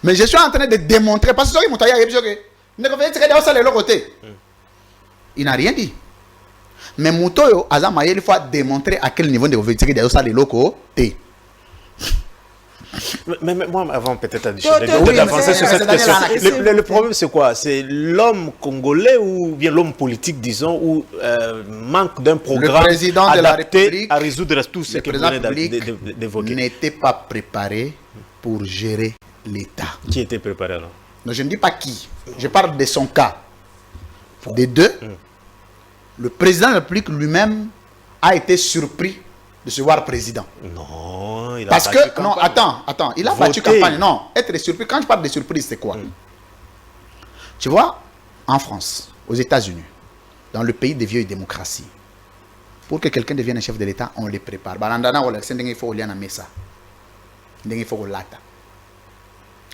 Mais je suis en train de démontrer, parce que il n'a rien dit. Mais Moutoyo a démontré à quel niveau de vérité de ça les locaux. Mais moi, avant peut-être d'avancer sur cette question, le problème c'est quoi? C'est l'homme congolais ou bien l'homme politique, disons, ou manque d'un programme adapté à résoudre tout ce que vous venez d'évoquer. Il n'était pas préparé pour gérer l'État. Qui était préparé alors? Non, je ne dis pas qui. Je parle de son cas. Des deux. Le président de la République lui-même a été surpris de se voir président. Non, il a parce battu que, campagne. Non, attends, il a battu campagne. Non, être surpris, quand je parle de surprise, c'est quoi? Tu vois, en France, aux États-Unis, dans le pays des vieilles démocraties, pour que quelqu'un devienne un chef de l'État, on les prépare. Il faut aller à Mesa, il faut lata,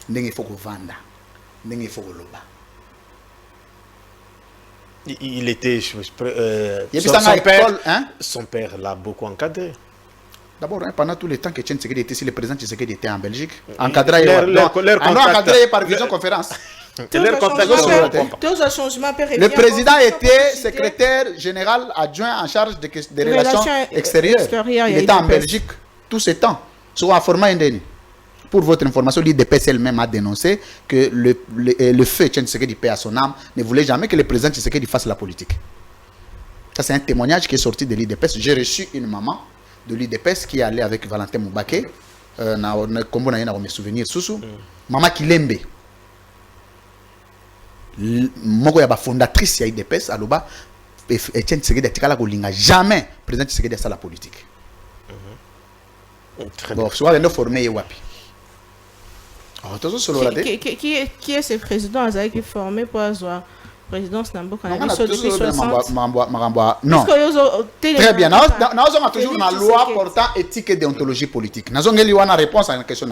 il faut vanda, il faut loba. Il était... son père l'a beaucoup encadré. D'abord, pendant tout le temps que Tshisekedi était ici, le président Tshisekedi était en Belgique. Encadré par visioconférence. Le président était secrétaire général adjoint en charge des relations extérieures. Il était en Belgique tout ce temps. Sur un format indéni. Pour votre information, l'IDPS elle-même a dénoncé que le feu Tshisekedi paix à son âme ne voulait jamais que le président Tshisekedi fasse la politique. Ça, c'est un témoignage qui est sorti de l'IDPS. J'ai reçu une maman de l'IDPS qui est allée avec Valentin Moubake. Comme on a mes souvenirs, maman Kilembe. Moko ya fondatrice de l'IDPS, Aloba, Etienne Tshisekedi a jamais président Tshisekedi a la politique. Bon, soit il est formé Wapi. Qui est ce président qui est formé pour avoir présidence na mboka na Non, biso depuis 60. non. Très bien. Nous avons toujours Félix une loi Tshisekedi. portant éthique et déontologie politique. Nous avons une réponse à une question.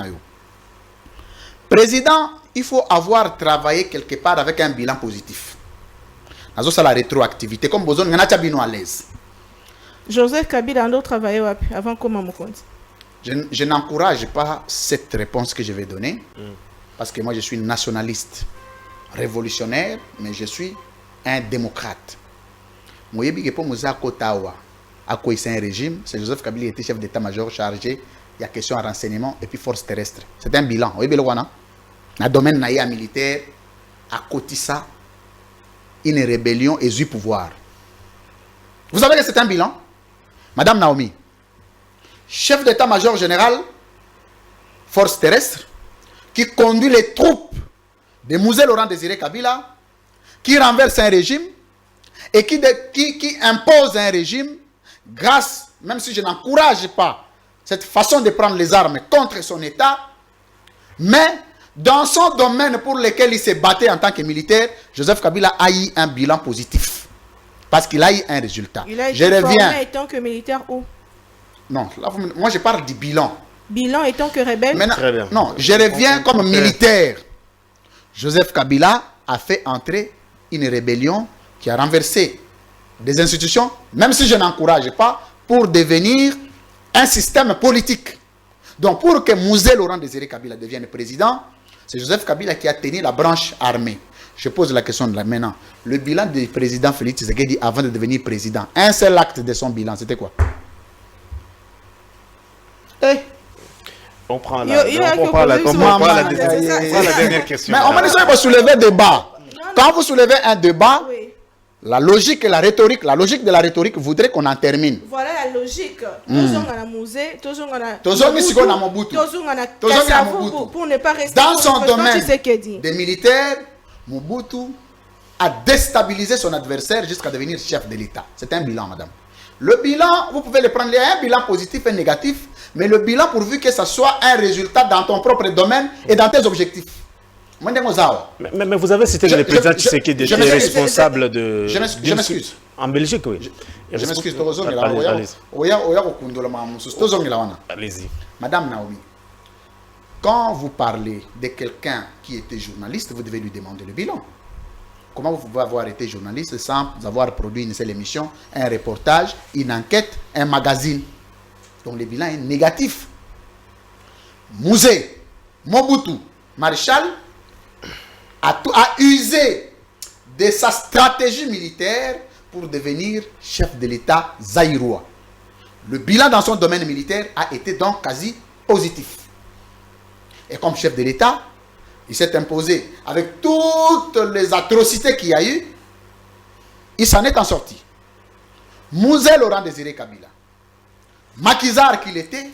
Président, il faut avoir travaillé quelque part avec un bilan positif. Nous avons la rétroactivité. Comme besoin, nous avons à l'aise. Joseph Kabila a travaillé avant comment mon compte. Je n'encourage pas cette réponse que je vais donner. Parce que moi, je suis nationaliste, révolutionnaire, mais je suis un démocrate. Moi, je pour Moussa Kotawa, à quoi c'est un régime, c'est Joseph Kabila qui était chef d'état-major chargé, il y a question à renseignement et puis force terrestre. C'est un bilan. Vous voyez, dans le domaine militaire, à côté ça, une rébellion et du pouvoir. Vous savez que c'est un bilan? Madame Naomi, chef d'état-major général, force terrestre, qui conduit les troupes de Mouzé Laurent Désiré Kabila, qui renverse un régime et qui impose un régime grâce, même si je n'encourage pas cette façon de prendre les armes contre son État, mais dans son domaine pour lequel il s'est battu en tant que militaire, Joseph Kabila a eu un bilan positif. Parce qu'il a eu un résultat. Il a été formé en tant que militaire où? Non, là, moi je parle du bilan. Bilan étant que rebelle. Maintenant, Très bien. non, je reviens comme militaire. Joseph Kabila a fait entrer une rébellion qui a renversé des institutions, même si je n'encourage pas, pour devenir un système politique. Donc, pour que Mouzé Laurent Désiré Kabila devienne président, c'est Joseph Kabila qui a tenu la branche armée. Je pose la question de là maintenant. Le bilan du président Félix Tshisekedi avant de devenir président, un seul acte de son bilan, c'était quoi? On prend la dernière question. Mais on m'a dit que vous soulevez un débat. Quand vous soulevez un débat, Oui. la logique et la rhétorique, la logique de la rhétorique voudrait qu'on en termine. Voilà la logique. Tozongana Mouzé, Tozongana Mobutu. Tozongana Tozongana Kassavou Mobutu. pour ne pas rester Dans pour son le président domaine Tshisekedi. des militaires, Mobutu a déstabilisé son adversaire jusqu'à devenir chef de l'État. C'est un bilan, madame. Le bilan, vous pouvez le prendre, il y a un bilan positif et négatif, mais le bilan pourvu que ça soit un résultat dans ton propre domaine et dans tes objectifs. Mais vous avez cité le président Tshisekedi était responsable de... Je m'excuse. En Belgique, oui. Je m'excuse. Allez-y. Madame Naomi, quand vous parlez de quelqu'un qui était journaliste, vous devez lui demander le bilan. Comment vous pouvez avoir été journaliste sans avoir produit une seule émission, un reportage, une enquête, un magazine? Donc le bilan est négatif. Mouzé, Mobutu, Maréchal a usé de sa stratégie militaire pour devenir chef de l'État zaïrois. Le bilan dans son domaine militaire a été donc quasi positif. Et comme chef de l'État, il s'est imposé avec toutes les atrocités qu'il y a eu. Il s'en est en sorti. Mouzé Laurent Désiré Kabila, maquisard qu'il était,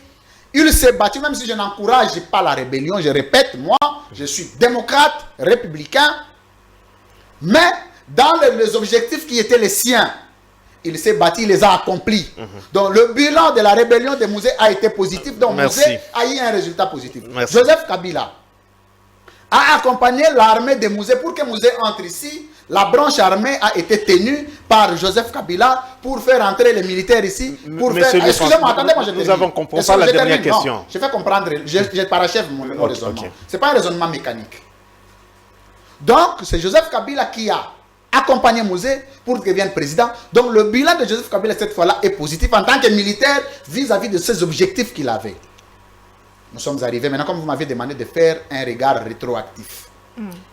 il s'est battu, même si je n'encourage pas la rébellion, je répète, moi, je suis démocrate, républicain, mais dans les objectifs qui étaient les siens, il s'est battu, il les a accomplis. Donc le bilan de la rébellion de Mouzé a été positif, donc Mouzé a eu un résultat positif. Merci. Joseph Kabila a accompagné l'armée de Mouzé pour que Mouzé entre ici. La branche armée a été tenue par Joseph Kabila pour faire entrer les militaires ici. Excusez-moi, attendez-moi, je nous avons compris pas la dernière question. Non, je fais comprendre, je parachève mon raisonnement. Ce n'est pas un raisonnement mécanique. Donc, c'est Joseph Kabila qui a accompagné Mouzé pour qu'il devienne président. Donc, le bilan de Joseph Kabila cette fois-là est positif en tant que militaire vis-à-vis de ses objectifs qu'il avait. Nous sommes arrivés maintenant, comme vous m'avez demandé de faire un regard rétroactif.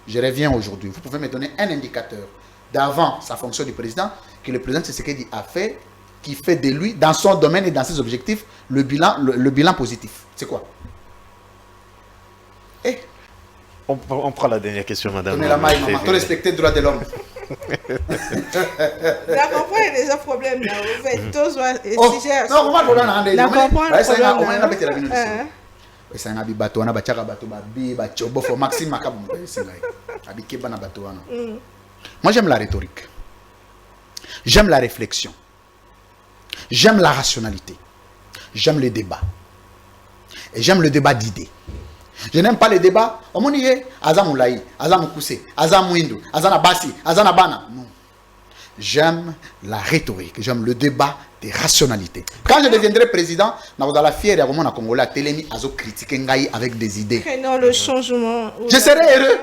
Je reviens aujourd'hui. Vous pouvez me donner un indicateur d'avant sa fonction du président que le président Tshisekedi a fait, qui fait de lui, dans son domaine et dans ses objectifs, le bilan positif. C'est quoi? On prend la dernière question, madame. Donnez la main, maman. Tu respectes le droit de l'homme. La comprendre est déjà problème là. Vous faites tous non, on va le regarder. La comprendre est problème. C'est un bateau, on a bachaka bateau, babi, bachobo, faut Maxime Makabou. Abikeba na bateau. Moi, j'aime la rhétorique. J'aime la réflexion. J'aime la rationalité. J'aime le débat. Et j'aime le débat d'idées. Je n'aime pas les débats. Omoniye, Aza Moulaï, Aza Moukoussé, Aza Mouindou, Aza Nabasi, Aza Nabana. Non. J'aime la rhétorique, j'aime le débat des rationalités. Quand je deviendrai président, dans la fière de la Congolais, Télémi Azo critiquer Ngaï avec des idées. Dans le changement. Je serai heureux.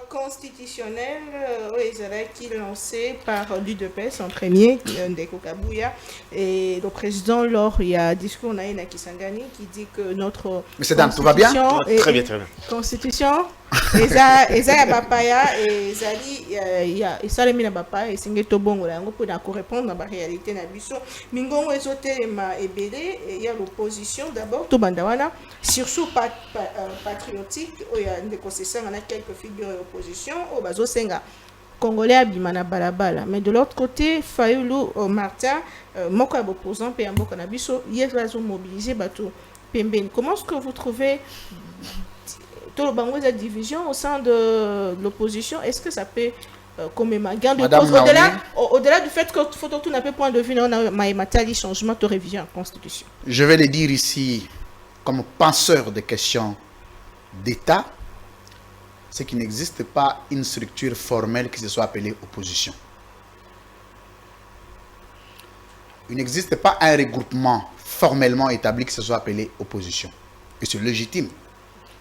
Constitutionnel, qui est lancé par l'UDPS en premier, Ndeko Kabouya, et le président, lors il y a un discours Naïna Kisangani qui dit que notre Monsieur Dan, tout va bien? Très bien, très bien. Constitution, Eza Bapaya, et Zali, il y a Salemina Bapaya, et Singeto Bongo, là, on peut répondre à la réalité Nabiso. Mingongo Ezote ma Ebele, et il y a l'opposition d'abord, Tobandawana, surtout patriotique, il y a des concessions, on a quelques figures d'opposition, au Bazo Senga. Congolais abimana balabala, mais de l'autre côté Fayoulou Martin moko opposant pe mboka na biso yezo mobiliser bato pembeni. Comment est-ce que vous trouvez tout le bango de division au sein de l'opposition? Est-ce que ça peut comme un gain de cause au-delà du fait que faut tout n'a pas point de vue on a matali changement de révision en constitution? Je vais le dire ici comme penseur de questions d'État. C'est qu'il n'existe pas une structure formelle qui se soit appelée opposition. Il n'existe pas un regroupement formellement établi qui se soit appelé opposition. Et c'est légitime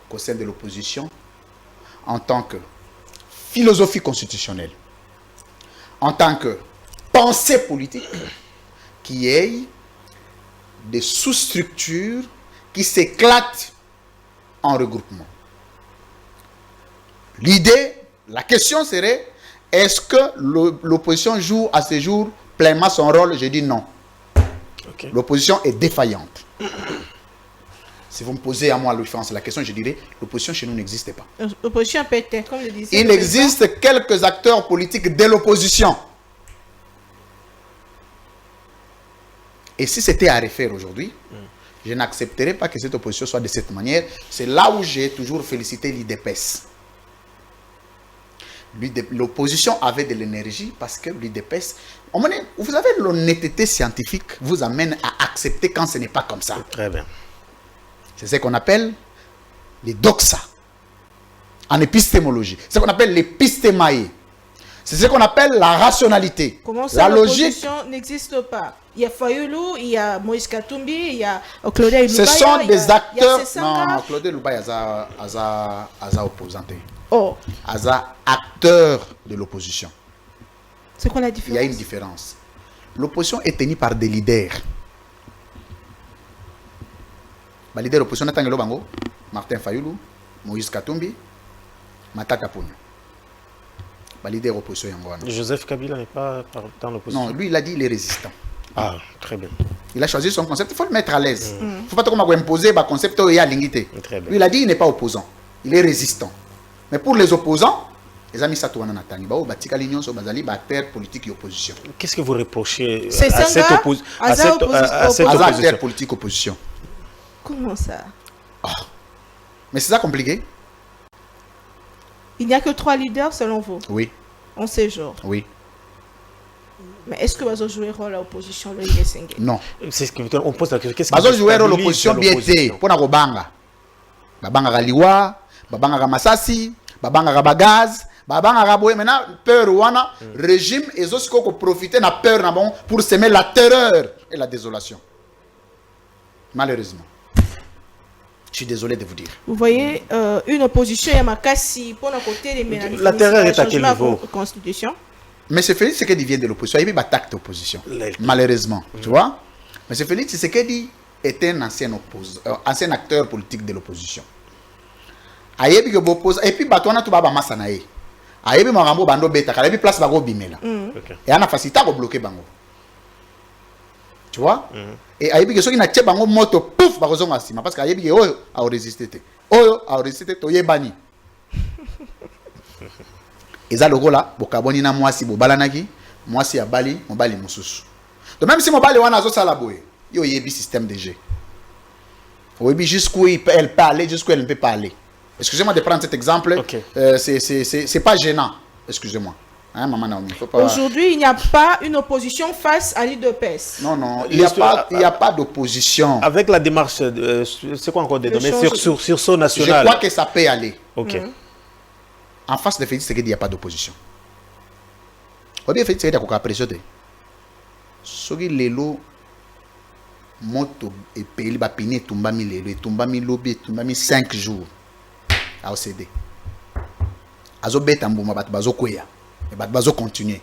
qu'au sein de l'opposition, en tant que philosophie constitutionnelle, en tant que pensée politique, qu'il y ait des sous-structures qui s'éclatent en regroupement. L'idée, la question serait, est-ce que l'opposition joue à ce jour pleinement son rôle? Je dis non. Okay. L'opposition est défaillante. Si vous me posez à moi la question, je dirais, l'opposition chez nous n'existe pas. L'opposition peut être, comme je disais. Il existe quelques acteurs politiques de l'opposition. Et si c'était à refaire aujourd'hui, je n'accepterais pas que cette opposition soit de cette manière. C'est là où j'ai toujours félicité l'UDPS. L'opposition avait de l'énergie parce que l'UDPS, vous savez, l'honnêteté scientifique vous amène à accepter quand ce n'est pas comme ça. Très bien. C'est ce qu'on appelle les doxa en épistémologie. C'est ce qu'on appelle l'épistémaïe. C'est ce qu'on appelle la rationalité. Comment ça, la logique l'opposition n'existe pas? Il y a Fayoulou, il y a Moïse Katumbi, il y a Claudel Lubaya. Ce sont des acteurs. Non, Claudel Lubaya a opposanté. Oh. Aza acteur de l'opposition. C'est quoi la différence? Il y a une différence. L'opposition est tenue par des leaders. Les leaders de l'opposition, Martin Fayoulou, Moïse Katumbi, Matata Poun. Les leaders de l'opposition. Joseph Kabila n'est pas dans l'opposition. Non, lui il a dit il est résistant. Ah, très bien. Il a choisi son concept, il faut le mettre à l'aise. Il ne faut pas imposer un concept où il y a l'ingité. Lui il a dit il n'est pas opposant, il est résistant. Mais pour les opposants, les amis Satouana Natani, Batika Lignon, Bazali, acteur politique et opposition. Qu'est-ce que vous reprochez à cette opposition? Acteur politique opposition. Comment ça? Oh. Mais c'est ça compliqué? Il n'y a que 3 leaders selon vous? Oui. En ces jours? Oui. Mais est-ce que Bazo joue un rôle à l'opposition? Non. C'est ce qu'on pose la question. Bazo joue un rôle à l'opposition bien été. Pour la Robanga. Babanga Galiwa, Babanga Masasi, Babanga Bagaz, Babanga Boye. Maintenant, peur Wana, régime et aussi qu'on profite de la peur pour semer la terreur et la désolation. Malheureusement. Je suis désolé de vous dire. Vous voyez, une opposition à Makassi pour notre côté des la terreur est à quel niveau? Constitution. Mais c'est Félix Tshisekedi vient de l'opposition. Il y a eu attaque d'opposition. Malheureusement. Tu vois? Mais c'est Félix Tshisekedi est un ancien acteur politique de l'opposition. Et puis, Batouana Touba Masanae. Et puis, Marambo Bando Beta. Et puis, place Bago Bimela. Et on a facilité à bloquer Bango. Tu vois? Et ayebi que ceux qui n'a pas bango moto pouf bakozon asima parce que ayebi oyo a résisté to yebani. Eza logo là bokaboni na mwasi bobalanaki mwasi ya bali mobali mususu. Donc même si mobali wana zo sala boye yo yebi système de jeu. Oyebi jusqu'où elle peut aller jusqu'où elle ne peut pas aller. Excusez-moi de prendre cet exemple. Okay. C'est pas gênant. Excusez-moi. Hein, maman Naomi, faut pas... Aujourd'hui, il n'y a pas une opposition face à l'UDPS. Non, non, il n'y a pas d'opposition. Avec la démarche, c'est quoi encore des données sur son national? Je crois que ça peut aller. Ok. En face de Félix Tshisekedi, il n'y a pas d'opposition. On dit Félix Tshisekedi a pression. Soki lelo moto et pays ba pine tumbami lelo et tumbami lobby tumbami 5 jours à OCD. Azo beta mbuma bat bazo kweya et bat bazo continuer.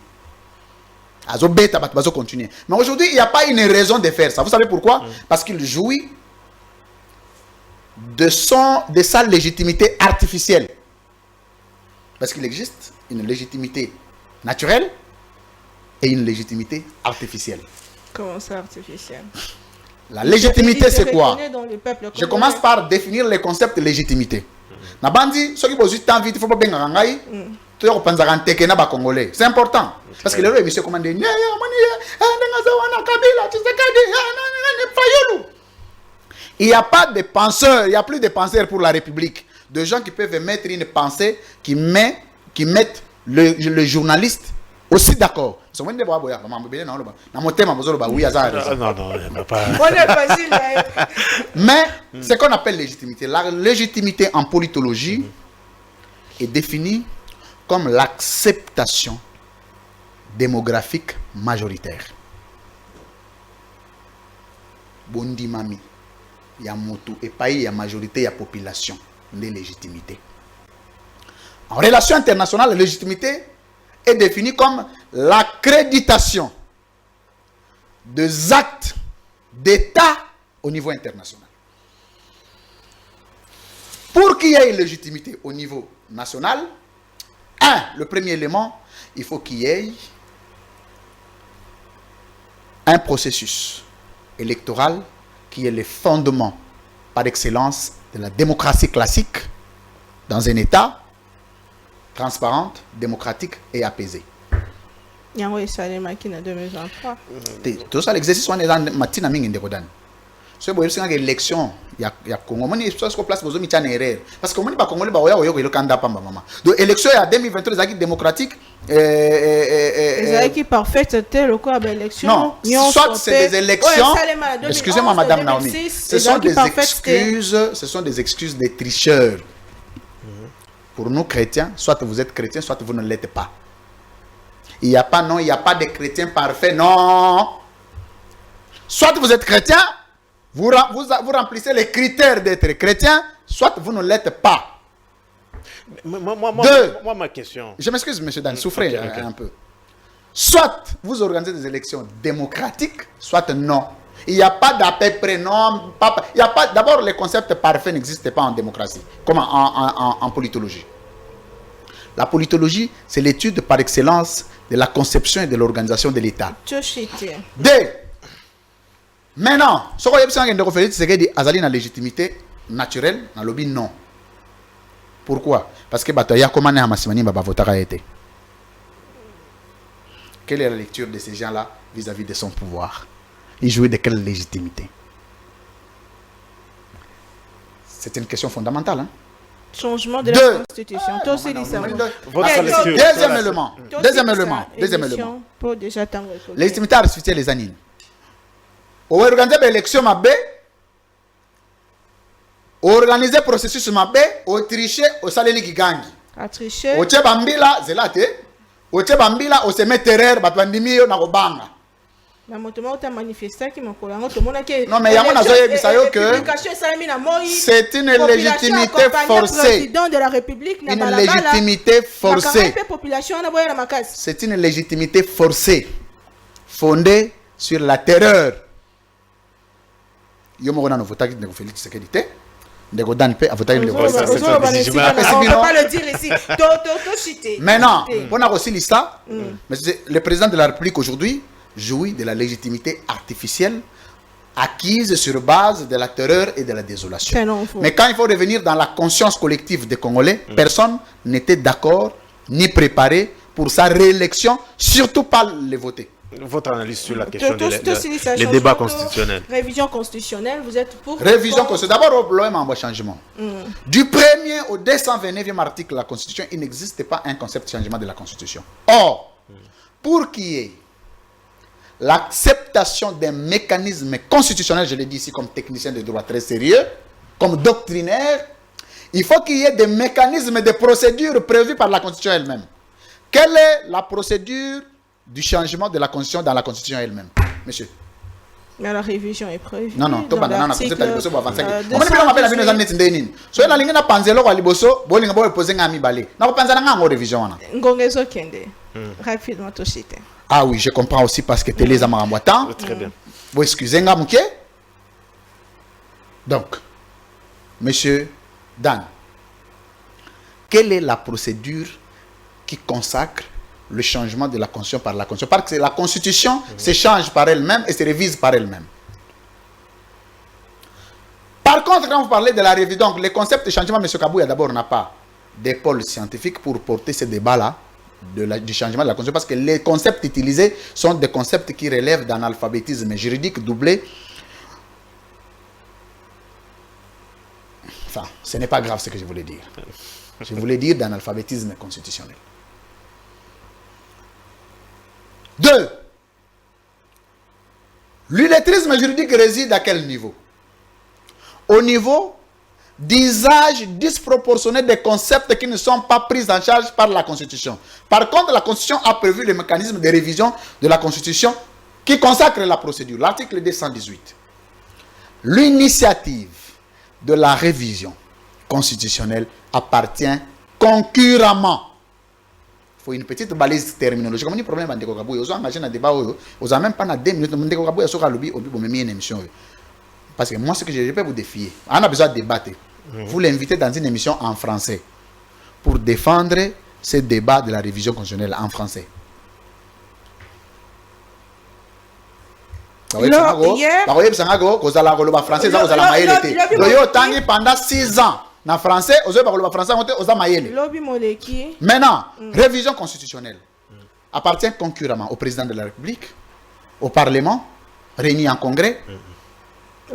Azo beta bat bazo continuer. Mais aujourd'hui, il n'y a pas une raison de faire ça. Vous savez pourquoi? Parce qu'il jouit de sa légitimité artificielle. Parce qu'il existe une légitimité naturelle et une légitimité artificielle. Comment ça, artificiel? La légitimité, c'est quoi? Je commence par... par définir les concepts de légitimité. Nabandi, ceux qui posent tant vite, il faut pas bien rangaï. Tu es au Panzaranteke na ba Congolais. C'est important. Parce que les gens monsieur commandent il n'y a pas de penseurs, il n'y a plus de penseurs pour la République. De gens qui peuvent mettre une pensée qui mettent le journaliste aussi d'accord. Non, non, pas. Mais ce qu'on appelle légitimité. La légitimité en politologie est définie comme l'acceptation démographique majoritaire. Bondi mami, il y a moto et pas il y a majorité, il y a population. De légitimité. En relation internationale, la légitimité est définie comme l'accréditation des actes d'État au niveau international. Pour qu'il y ait une légitimité au niveau national, le premier élément, il faut qu'il y ait un processus électoral qui est le fondement par excellence de la démocratie classique dans un État transparent, démocratique et apaisé. Il y a un Salema qui n'a 2023. Tout ça, l'exercice, on est dans matin mingi ndekodan. C'est pour ça que l'élection, il y a Congo, on est sur place pour une erreur. Parce que on est pas Congolais, bah oya le candidat pas maman. Donc élection en 2023, les acquis démocratiques. Les acquis parfaits, c'était le quoi l'élection. Non, soit c'est des élections. Excusez-moi, Madame Naomi. Ce sont des excuses des tricheurs. Pour nous chrétiens, soit vous êtes chrétiens, soit vous ne l'êtes pas. Il n'y a pas non, il n'y a pas de chrétiens parfaits, non. Soit vous êtes chrétien, vous remplissez les critères d'être chrétien, soit vous ne l'êtes pas. Moi, ma question. Je m'excuse, monsieur Dan, souffrez un peu. Soit vous organisez des élections démocratiques, soit non. Il n'y a pas d'à peu près, non. Il y a pas. D'abord, les concepts parfaits n'existent pas en démocratie, comme en politologie. La politologie, c'est l'étude par excellence de la conception et de l'organisation de l'État. Deux. Maintenant, ce qu'on a besoin de faire, c'est que Azali a légitimité naturelle, dans le lobby non. Pourquoi? Parce que Batoya Komane Hamasimani Baba Votara été. Quelle est la lecture de ces gens-là vis-à-vis de son pouvoir? Ils jouaient de quelle légitimité? C'est une question fondamentale. Hein? Changement de la Constitution. Deuxième élément. Légitimité artificielle les années. On organise l'élection mabé, on organise le processus mabé, on triche, on salé qui gagne. A tricher. On tient bambila, c'est là te. On tient bambila, on se met terreur, batwandimi na robanga. Na motoma uta manifesta qui moko yango to mona ke. Non mais yango nazo yebisa yo que c'est une légitimité forcée. De la République une légitimité forcée. C'est une légitimité forcée fondée sur la terreur. Yo mo na vota ki ndeko Félix Tshisekedi te. Ndeko Dan pe avota ndeko. On peut pas le dire ici. To citer. Maintenant, on a aussi ça. Mais le président de la République aujourd'hui jouit de la légitimité artificielle acquise sur base de la terreur et de la désolation. Mais quand il faut revenir dans la conscience collective des Congolais, personne n'était d'accord ni préparé pour sa réélection, surtout pas les voter. Votre analyse sur la question les des débats constitutionnels. Révision constitutionnelle, vous êtes pour? Révision constitutionnelle. D'abord, l'OM envoie changement. Du 1er au 229e article de la Constitution, il n'existe pas un concept de changement de la Constitution. Or, pour qu'il y ait l'acceptation d'un mécanisme constitutionnel, je l'ai dit ici comme technicien de droit très sérieux, comme doctrinaire, il faut qu'il y ait des mécanismes de procédure prévus par la Constitution elle-même. Quelle est la procédure du changement de la Constitution dans la Constitution elle-même, monsieur? Mais la révision est prévue. Non, non, dans l'article 218. Ngongezo Kende. Rapidement, Toshite. Ah oui, je comprends aussi parce que télé Zamarambouatan. Très bien. Vous excusez-moi, Mouké. Donc, monsieur Dan, quelle est la procédure qui consacre le changement de la Constitution par la Constitution? Parce que la Constitution se change par elle-même et se révise par elle-même. Par contre, quand vous parlez de la révision, donc le concept de changement, M. Kabouya d'abord n'a pas des pôles scientifiques pour porter ce débat-là du changement de la Constitution, parce que les concepts utilisés sont des concepts qui relèvent d'un alphabétisme juridique doublé. Enfin, ce n'est pas grave ce que je voulais dire. Je voulais dire d'un alphabétisme constitutionnel. 2. L'illettrisme juridique réside à quel niveau? Au niveau d'usage disproportionné des concepts qui ne sont pas pris en charge par la Constitution. Par contre, la Constitution a prévu le mécanisme de révision de la Constitution qui consacre la procédure. L'article 218. L'initiative de la révision constitutionnelle appartient concurremment. Il faut une petite balise terminologique. Comme on dit problème avec Ndeko Kabouya, vous engagez dans le débat, vous n'avez même pas 2 minutes. Ndeko Kabouya sera lobby au but une émission. Parce que moi, ce que je peux vous défier, on a besoin de débattre. Vous l'invitez dans une émission en français pour défendre ce débat de la révision constitutionnelle en français. Pendant 6 ans, en français, maintenant, révision constitutionnelle appartient concurremment au président de la République, au Parlement, réuni en congrès,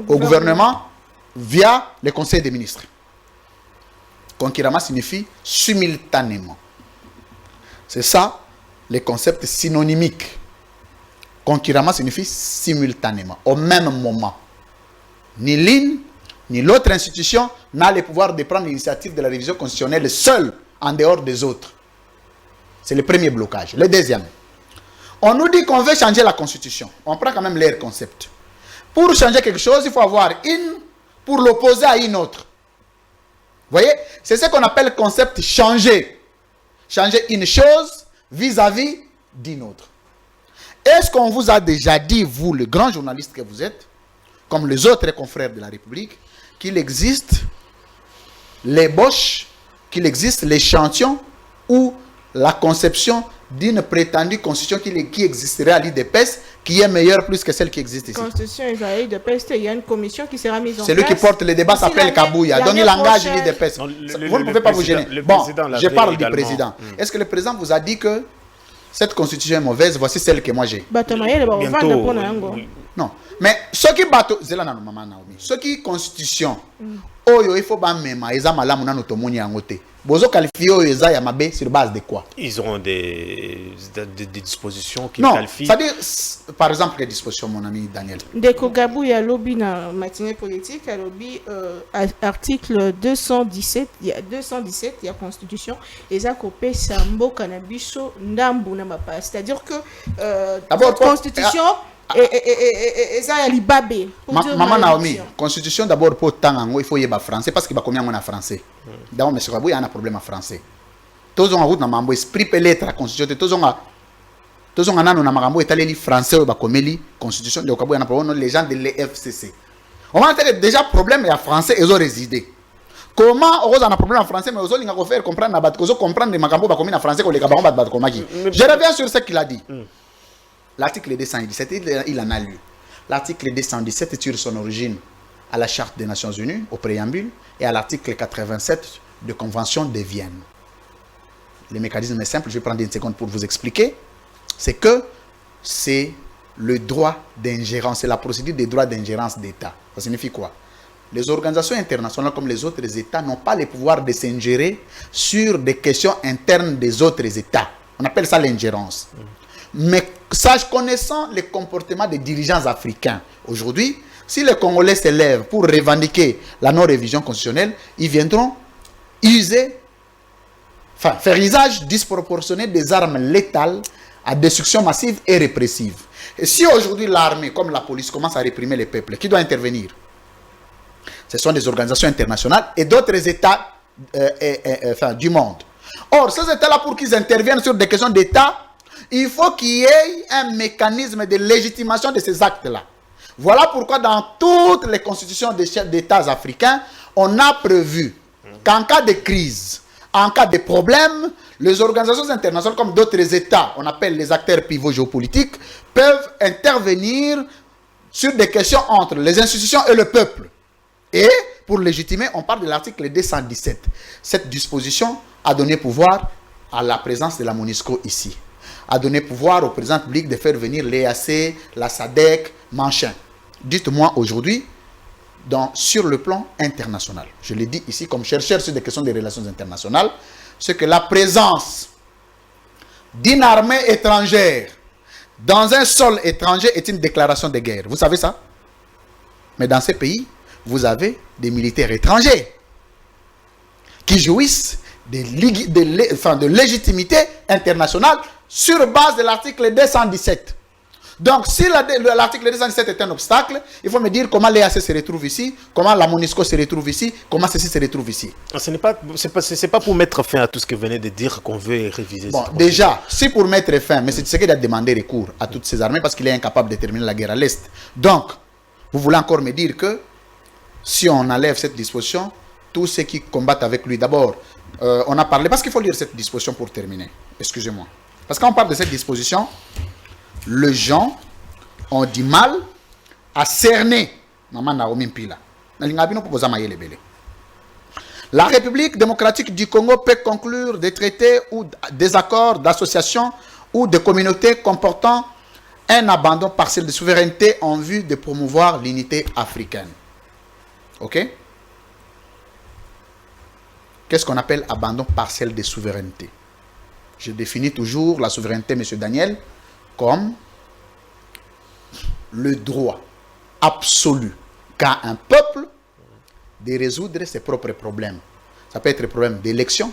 au gouvernement, via le Conseil des ministres. Concurremment signifie simultanément. C'est ça, le concept synonymique. Concurremment signifie simultanément, au même moment. Ni l'une, ni l'autre institution n'a le pouvoir de prendre l'initiative de la révision constitutionnelle seule, en dehors des autres. C'est le premier blocage. Le deuxième, on nous dit qu'on veut changer la Constitution. On prend quand même leur concept. Pour changer quelque chose, il faut avoir une pour l'opposer à une autre. Vous voyez? C'est ce qu'on appelle le concept changer. Changer une chose vis-à-vis d'une autre. Est-ce qu'on vous a déjà dit, vous, le grand journaliste que vous êtes, comme les autres confrères de la République, qu'il existe l'ébauche, qu'il existe l'échantillon ou la conception d'une prétendue constitution qui existerait à l'IDPS, qui est meilleure plus que celle qui existe ici? Constitution israélienne de PST, il y a une commission qui sera mise en place. Celui qui porte le débat s'appelle Kabouya. Donnez langage l'IDPS. Vous ne pouvez pas vous gêner. Bon, je parle du président. Est-ce que le président vous a dit que cette constitution est mauvaise, voici celle que moi j'ai? Non. Mais ce qui bateau, ce qui constitution, il faut pas même, ils ont malamu na notomoni angote. Bozo qualifié eza ya mabe sur base de quoi? Ils auront des dispositions qui non, qualifient. C'est-à-dire, par exemple, les dispositions, mon ami Daniel. Ndeko Kabouya lobby na matinée politique, à lobby article 217, il y a 217, il y a constitution, et ça copé sambo cannabis ndambu na mapa. C'est-à-dire que d'abord, constitution et ça y a l'ibabé. Maman Naomi, constitution d'abord pour tango, il faut y avoir français parce qu'il va combien en français. D'abord, monsieur Kabouya, il y a un problème en français. Tous on a route na mambo esprit lettre la constitution, tous on a na mambo étalé français ou ba komeli constitution de Kabouya na problème les gens de l'FCC. On va entendre déjà problème et français ils ont résidé. Comment on a un problème en français mais ils ont faire comprendre na bat comprendre les makambo ba komeli en français ko les kabaron bat komaki. Je reviens sur ce qu'il a dit. L'article 217, il en a lu. L'article 217 tire son origine à la Charte des Nations Unies, au préambule, et à l'article 87 de Convention de Vienne. Le mécanisme est simple, je vais prendre une seconde pour vous expliquer. C'est que c'est le droit d'ingérence, c'est la procédure des droits d'ingérence d'État. Ça signifie quoi? Les organisations internationales comme les autres États n'ont pas le pouvoir de s'ingérer sur des questions internes des autres États. On appelle ça l'ingérence. Mais connaissant les comportements des dirigeants africains aujourd'hui, si les Congolais s'élèvent pour revendiquer la non-révision constitutionnelle, ils viendront faire usage disproportionné des armes létales à destruction massive et répressive. Et si aujourd'hui l'armée, comme la police, commence à réprimer les peuples, qui doit intervenir? Ce sont des organisations internationales et d'autres États du monde. Or, ces États-là, pour qu'ils interviennent sur des questions d'État, il faut qu'il y ait un mécanisme de légitimation de ces actes-là. Voilà pourquoi dans toutes les constitutions des chefs d'État africains, on a prévu qu'en cas de crise, en cas de problème, les organisations internationales comme d'autres États, on appelle les acteurs pivots géopolitiques, peuvent intervenir sur des questions entre les institutions et le peuple. Et pour légitimer, on parle de l'article 217. Cette disposition a donné pouvoir à la présence de la MONUSCO ici. A donné pouvoir au président public de faire venir l'EAC, la SADC, machin. Dites-moi aujourd'hui, sur le plan international, je l'ai dit ici comme chercheur sur des questions des relations internationales, c'est que la présence d'une armée étrangère dans un sol étranger est une déclaration de guerre. Vous savez ça? Mais dans ces pays, vous avez des militaires étrangers qui jouissent de légitimité internationale sur base de l'article 217. Donc, si l'article 217 est un obstacle, il faut me dire comment l'EAC se retrouve ici, comment la MONUSCO se retrouve ici, comment ceci se retrouve ici. Ce n'est pas pour mettre fin à tout ce que vous venez de dire qu'on veut réviser. Bon, déjà, c'est pour mettre fin, mais c'est ce qu'il a demandé recours à toutes ces armées parce qu'il est incapable de terminer la guerre à l'Est. Donc, vous voulez encore me dire que si on enlève cette disposition, tous ceux qui combattent avec lui, d'abord, on a parlé, parce qu'il faut lire cette disposition pour terminer, excusez-moi. Parce qu'on parle de cette disposition, les gens ont du mal à cerner. La République démocratique du Congo peut conclure des traités ou des accords d'association ou de communautés comportant un abandon partiel de souveraineté en vue de promouvoir l'unité africaine. Ok? Qu'est-ce qu'on appelle abandon partiel de souveraineté? Je définis toujours la souveraineté, M. Daniel, comme le droit absolu qu'a un peuple de résoudre ses propres problèmes. Ça peut être un problème d'élection,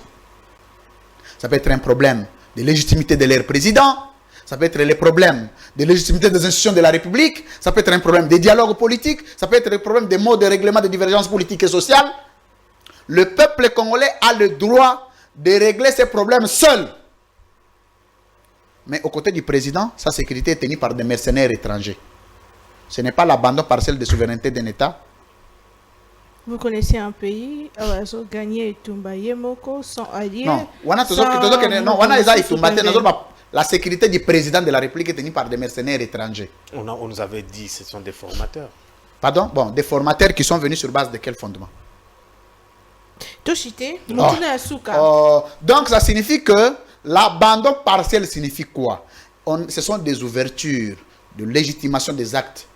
ça peut être un problème de légitimité de leur président, ça peut être les problèmes de légitimité des institutions de la République, ça peut être un problème de dialogue politique, ça peut être un problème de modes de règlement de divergences politiques et sociales. Le peuple congolais a le droit de régler ses problèmes seul. Mais aux côtés du président, sa sécurité est tenue par des mercenaires étrangers. Ce n'est pas l'abandon partiel de souveraineté d'un État. Vous connaissez un pays où ils ont gagné et Tumbaye Moko sans alliés. Non, la sécurité du président de la République est tenue par des mercenaires étrangers. On nous avait dit que ce sont des formateurs. Pardon? Bon, des formateurs qui sont venus sur base de quel fondement? Toshite, donc ça signifie que l'abandon partiel signifie quoi? Ce sont des ouvertures de légitimation des actes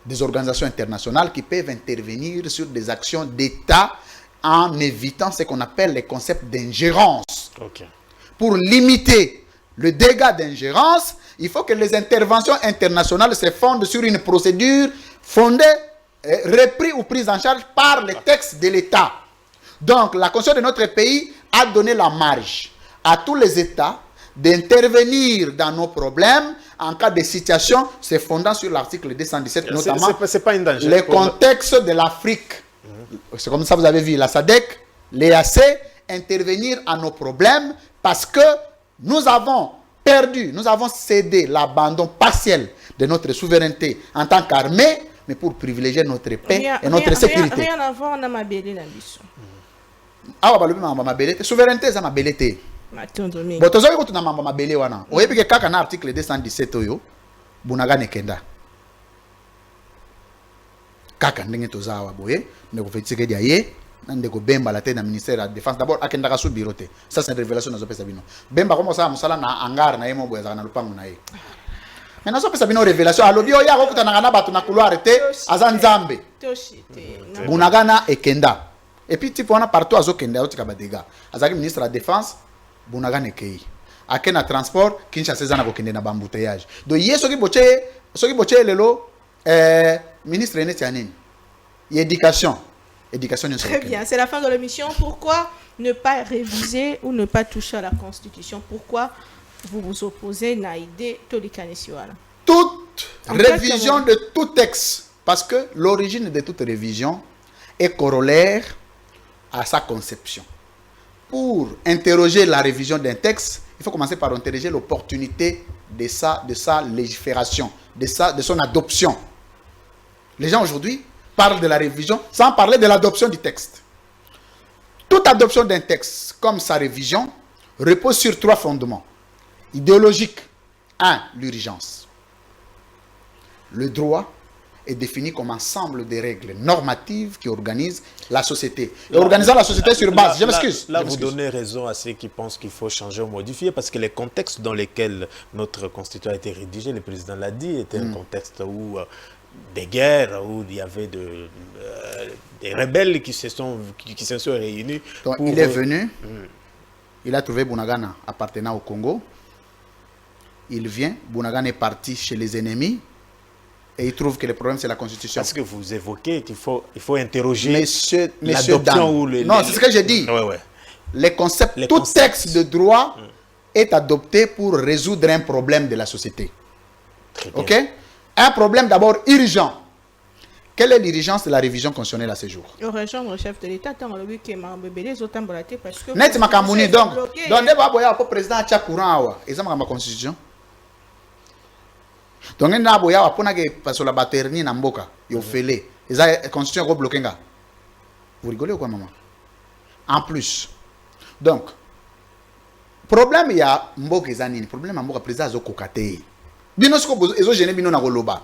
des organisations internationales qui peuvent intervenir sur des actions d'État en évitant ce qu'on appelle les concepts d'ingérence. Okay. Pour limiter le dégât d'ingérence, il faut que les interventions internationales se fondent sur une procédure fondée, reprise ou prise en charge par les textes de l'État. Donc, la Constitution de notre pays a donné la marge à tous les États d'intervenir dans nos problèmes en cas de situation se fondant sur l'article 217, notamment c'est pas un danger le contexte de l'Afrique. C'est comme ça, vous avez vu la SADC, l'EAC, intervenir à nos problèmes parce que nous avons perdu, nous avons cédé l'abandon partiel de notre souveraineté en tant qu'armée, mais pour privilégier notre paix et notre sécurité. Rien à voir dans ma belle ambition. Ah, ma belle souveraineté, ça ma belle. Bon, tu sais que tu n'as pas belé wana. Oye que kaka na article 217 oyo, bunaga nekenda. Kaka ndenge tozawa boye, ndeko fetike dia ye, ndeko bemba la tête na ministère de la défense. D'abord akenda ka sous bureauté. Ça c'est une révélation na zopesa bino. Bemba comme ça musala na hangar na yemo boye za na lupango na ye. Maintenant, ça peut s'appeler une révélation. Alors, il y a un couloir, Azanzambe. Bunagana et Kenda. Et puis, tu vois, partout à Kenda, tu as des dégâts. Azaki ministre de la Défense, Bunagana et Kei. À Kena Transport, Kinshasa, Zana Bokende na bambouteillage. Donc, il y a ceux qui bossent, ministre Netianine. Il y a éducation. Éducation, très bien, c'est la fin de l'émission. Pourquoi ne pas réviser ou ne pas toucher à la Constitution? Pourquoi vous vous opposez à l'idée de l'Ikanesiwala? Toute révision de tout texte, parce que l'origine de toute révision est corollaire à sa conception. Pour interroger la révision d'un texte, il faut commencer par interroger l'opportunité de sa légifération, de son adoption. Les gens aujourd'hui parlent de la révision sans parler de l'adoption du texte. Toute adoption d'un texte comme sa révision repose sur 3 fondements. Idéologique. 1. L'urgence. Le droit est défini comme ensemble de règles normatives qui organisent la société. Et organisant la société sur base, je m'excuse. Là, vous donnez raison à ceux qui pensent qu'il faut changer ou modifier, parce que les contextes dans lesquels notre constitution a été rédigée, le président l'a dit, était un contexte où des guerres, où il y avait des rebelles qui se sont réunis. Donc, il est venu, il a trouvé Bunagana appartenant au Congo. Il vient, Bunagana est parti chez les ennemis et il trouve que le problème c'est la Constitution. Parce que vous évoquez qu'il faut interroger l'adoption ou le... Non, c'est ce que j'ai dit. Les concepts, tout texte de droit est adopté pour résoudre un problème de la société. Ok? Un problème d'abord urgent. Quelle est l'urgence de la révision constitutionnelle à ce jour? Le chef de l'État, parce que... Net Makamouni, donc, le président a courant, et ça ma constitution. Donc, il y a parce que la batterie n'a pas fait la constitution est bloquée. Vous rigolez ou quoi, maman? En plus. Donc, problème, il y a Mboka Zanini. Problème, il y a président Zokokate. Binosko, ils ont gêné Bino Goloba.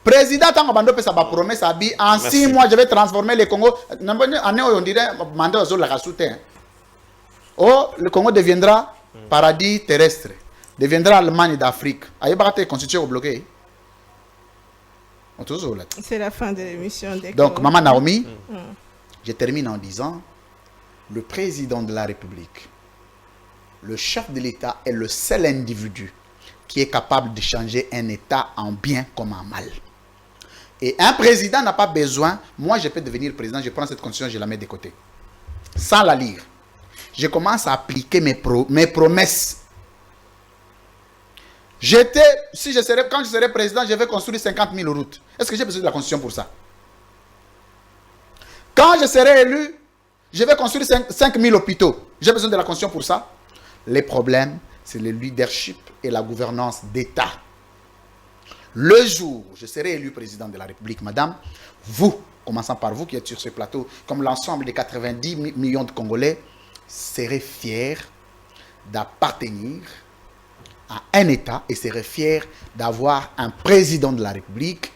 Président, tant que vous avez promesse en 6 mois, je vais transformer le Congo. On dirait mandat aux la soutien. Oh, le Congo deviendra paradis terrestre. Deviendra Allemagne d'Afrique. Aïe, la constitution bloquée. C'est la fin de l'émission. Donc, Maman Naomi, je termine en disant, le président de la République, le chef de l'État est le seul individu qui est capable de changer un État en bien comme en mal. Et un président n'a pas besoin, moi je peux devenir président, je prends cette constitution, je la mets de côté. Sans la lire. Je commence à appliquer mes promesses. Quand je serai président, je vais construire 50 000 routes. Est-ce que j'ai besoin de la constitution pour ça? Quand je serai élu, je vais construire 5 000 hôpitaux. J'ai besoin de la constitution pour ça? Les problèmes, c'est le leadership et la gouvernance d'État. Le jour où je serai élu président de la République, madame, vous, commençant par vous qui êtes sur ce plateau, comme l'ensemble des 90 millions de Congolais, serez fiers d'appartenir à un État et serez fiers d'avoir un président de la République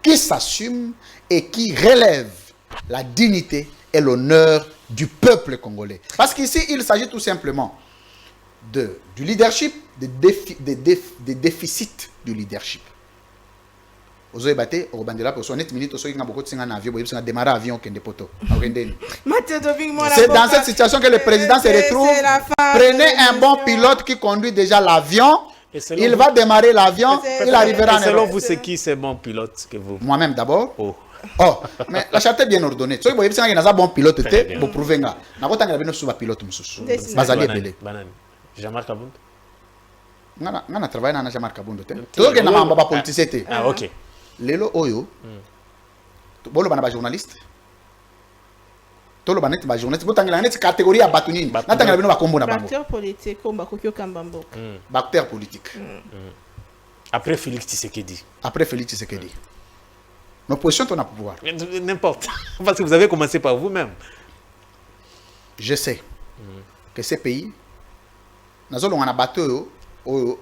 qui s'assume et qui relève la dignité et l'honneur du peuple congolais. Parce qu'ici, il s'agit tout simplement du leadership, des déficits du leadership. C'est dans cette situation que le président se retrouve. Prenez un bon pilote qui conduit déjà l'avion. Il va démarrer l'avion. Il arrivera en selon vous, c'est qui ces bons pilotes que vous? Moi-même d'abord. Oh, mais la charte est bien ordonnée. Si vous avez un bon pilote, vous pouvez. Vous avez un pilote. Jean-Marc Abound. Ngana travaille na Jean-Marc Abound. Tout que na mamba politicien. Ah OK. Lelo oyo. Bolo bana ba journaliste. Tolo banet ba journaliste. Botangela net catégorie à batunini. Natangela bino ba kombo na bango. Acteur politique comme Bakokyo Kambambo. Acteur politique. Après Félix Tshisekedi. Après Félix Tshisekedi. Nos positions ton pouvoir. N'importe. Parce que vous avez commencé par vous-même. Je sais que ces pays nous avons un bateau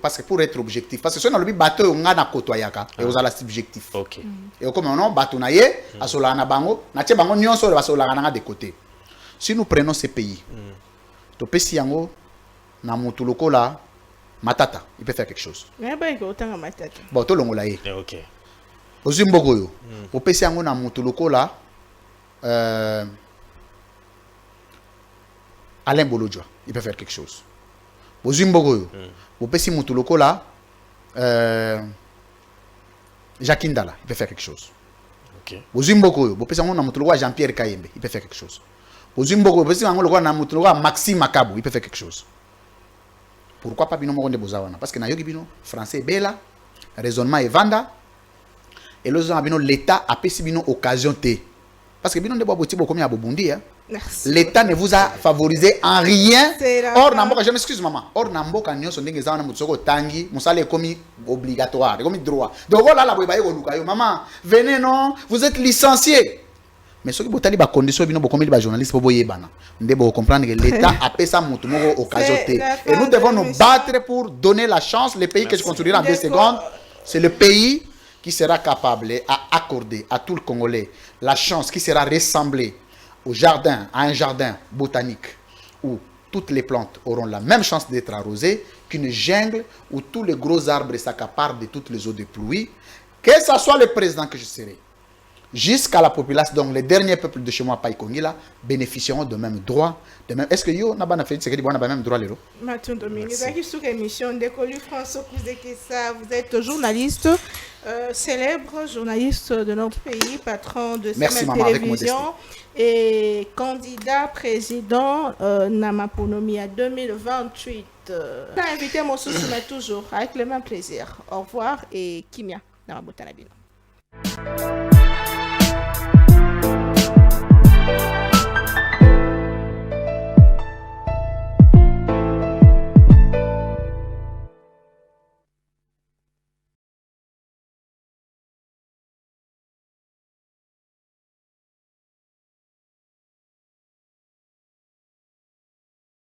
parce que pour être objectif, parce que si on a le bateau on a na kotoyaka et on a l'objectif. OK. Et comme on a bateau na ye asola na bango na tie bango nyonso ba sola na de côté. Si nous prenons ces pays, to pesi yango na mutu lokola Matata, il peut faire quelque chose. Mais pas autant à ma tête. Bon, tout le monde là. Ok. Au Zimbogoyo, au PC Angona Moutoloko là, Alain Bolodjoa, il peut faire quelque chose. Au Zimbogoyo, au PC Moutoloko là, Jacques Indala, il peut faire quelque chose. Ok. Au Zimbogoyo, au PC Angona Moutoloko Jean-Pierre Kayembe, il peut faire quelque chose. Au Zimbogoyo, au PC Angona Moutoloko Maxime Makabo, il peut faire quelque chose. Pourquoi pas Bino Moronde Bozawana? Parce que na yogi Bino, français bela, raisonnement et vanda. Et l'État a payé une occasion. Parce que l'État ne vous a favorisé en rien. Or, je m'excuse, maman. Or, c'est obligatoire, comme droit. Donc, voilà, maman, venez, non, vous êtes licencié. Mais ce qui est les conditions, les journalistes, vous comprendre que l'État a payé ça occasion. Et nous devons nous battre pour donner la chance. Le pays que je construirai en 2 secondes, c'est le pays qui sera capable à accorder à tout le Congolais la chance qui sera ressemblée au jardin, à un jardin botanique où toutes les plantes auront la même chance d'être arrosées qu'une jungle où tous les gros arbres s'accaparent de toutes les eaux de pluie. Que ce soit le président que je serai, jusqu'à la population, donc les derniers peuples de chez moi, Païkongila, bénéficieront de même droit. Est-ce que yo n'a pas fait ce que vous avez même droit les Mathieu Dominique, sur l'émission de François Kouzekessa, vous êtes journaliste, célèbre journaliste de notre pays, patron de cette télévision et candidat président Namaponomi à 2028. Invité mon souci, mais toujours avec le même plaisir. Au revoir et Kimia Namabotanabino.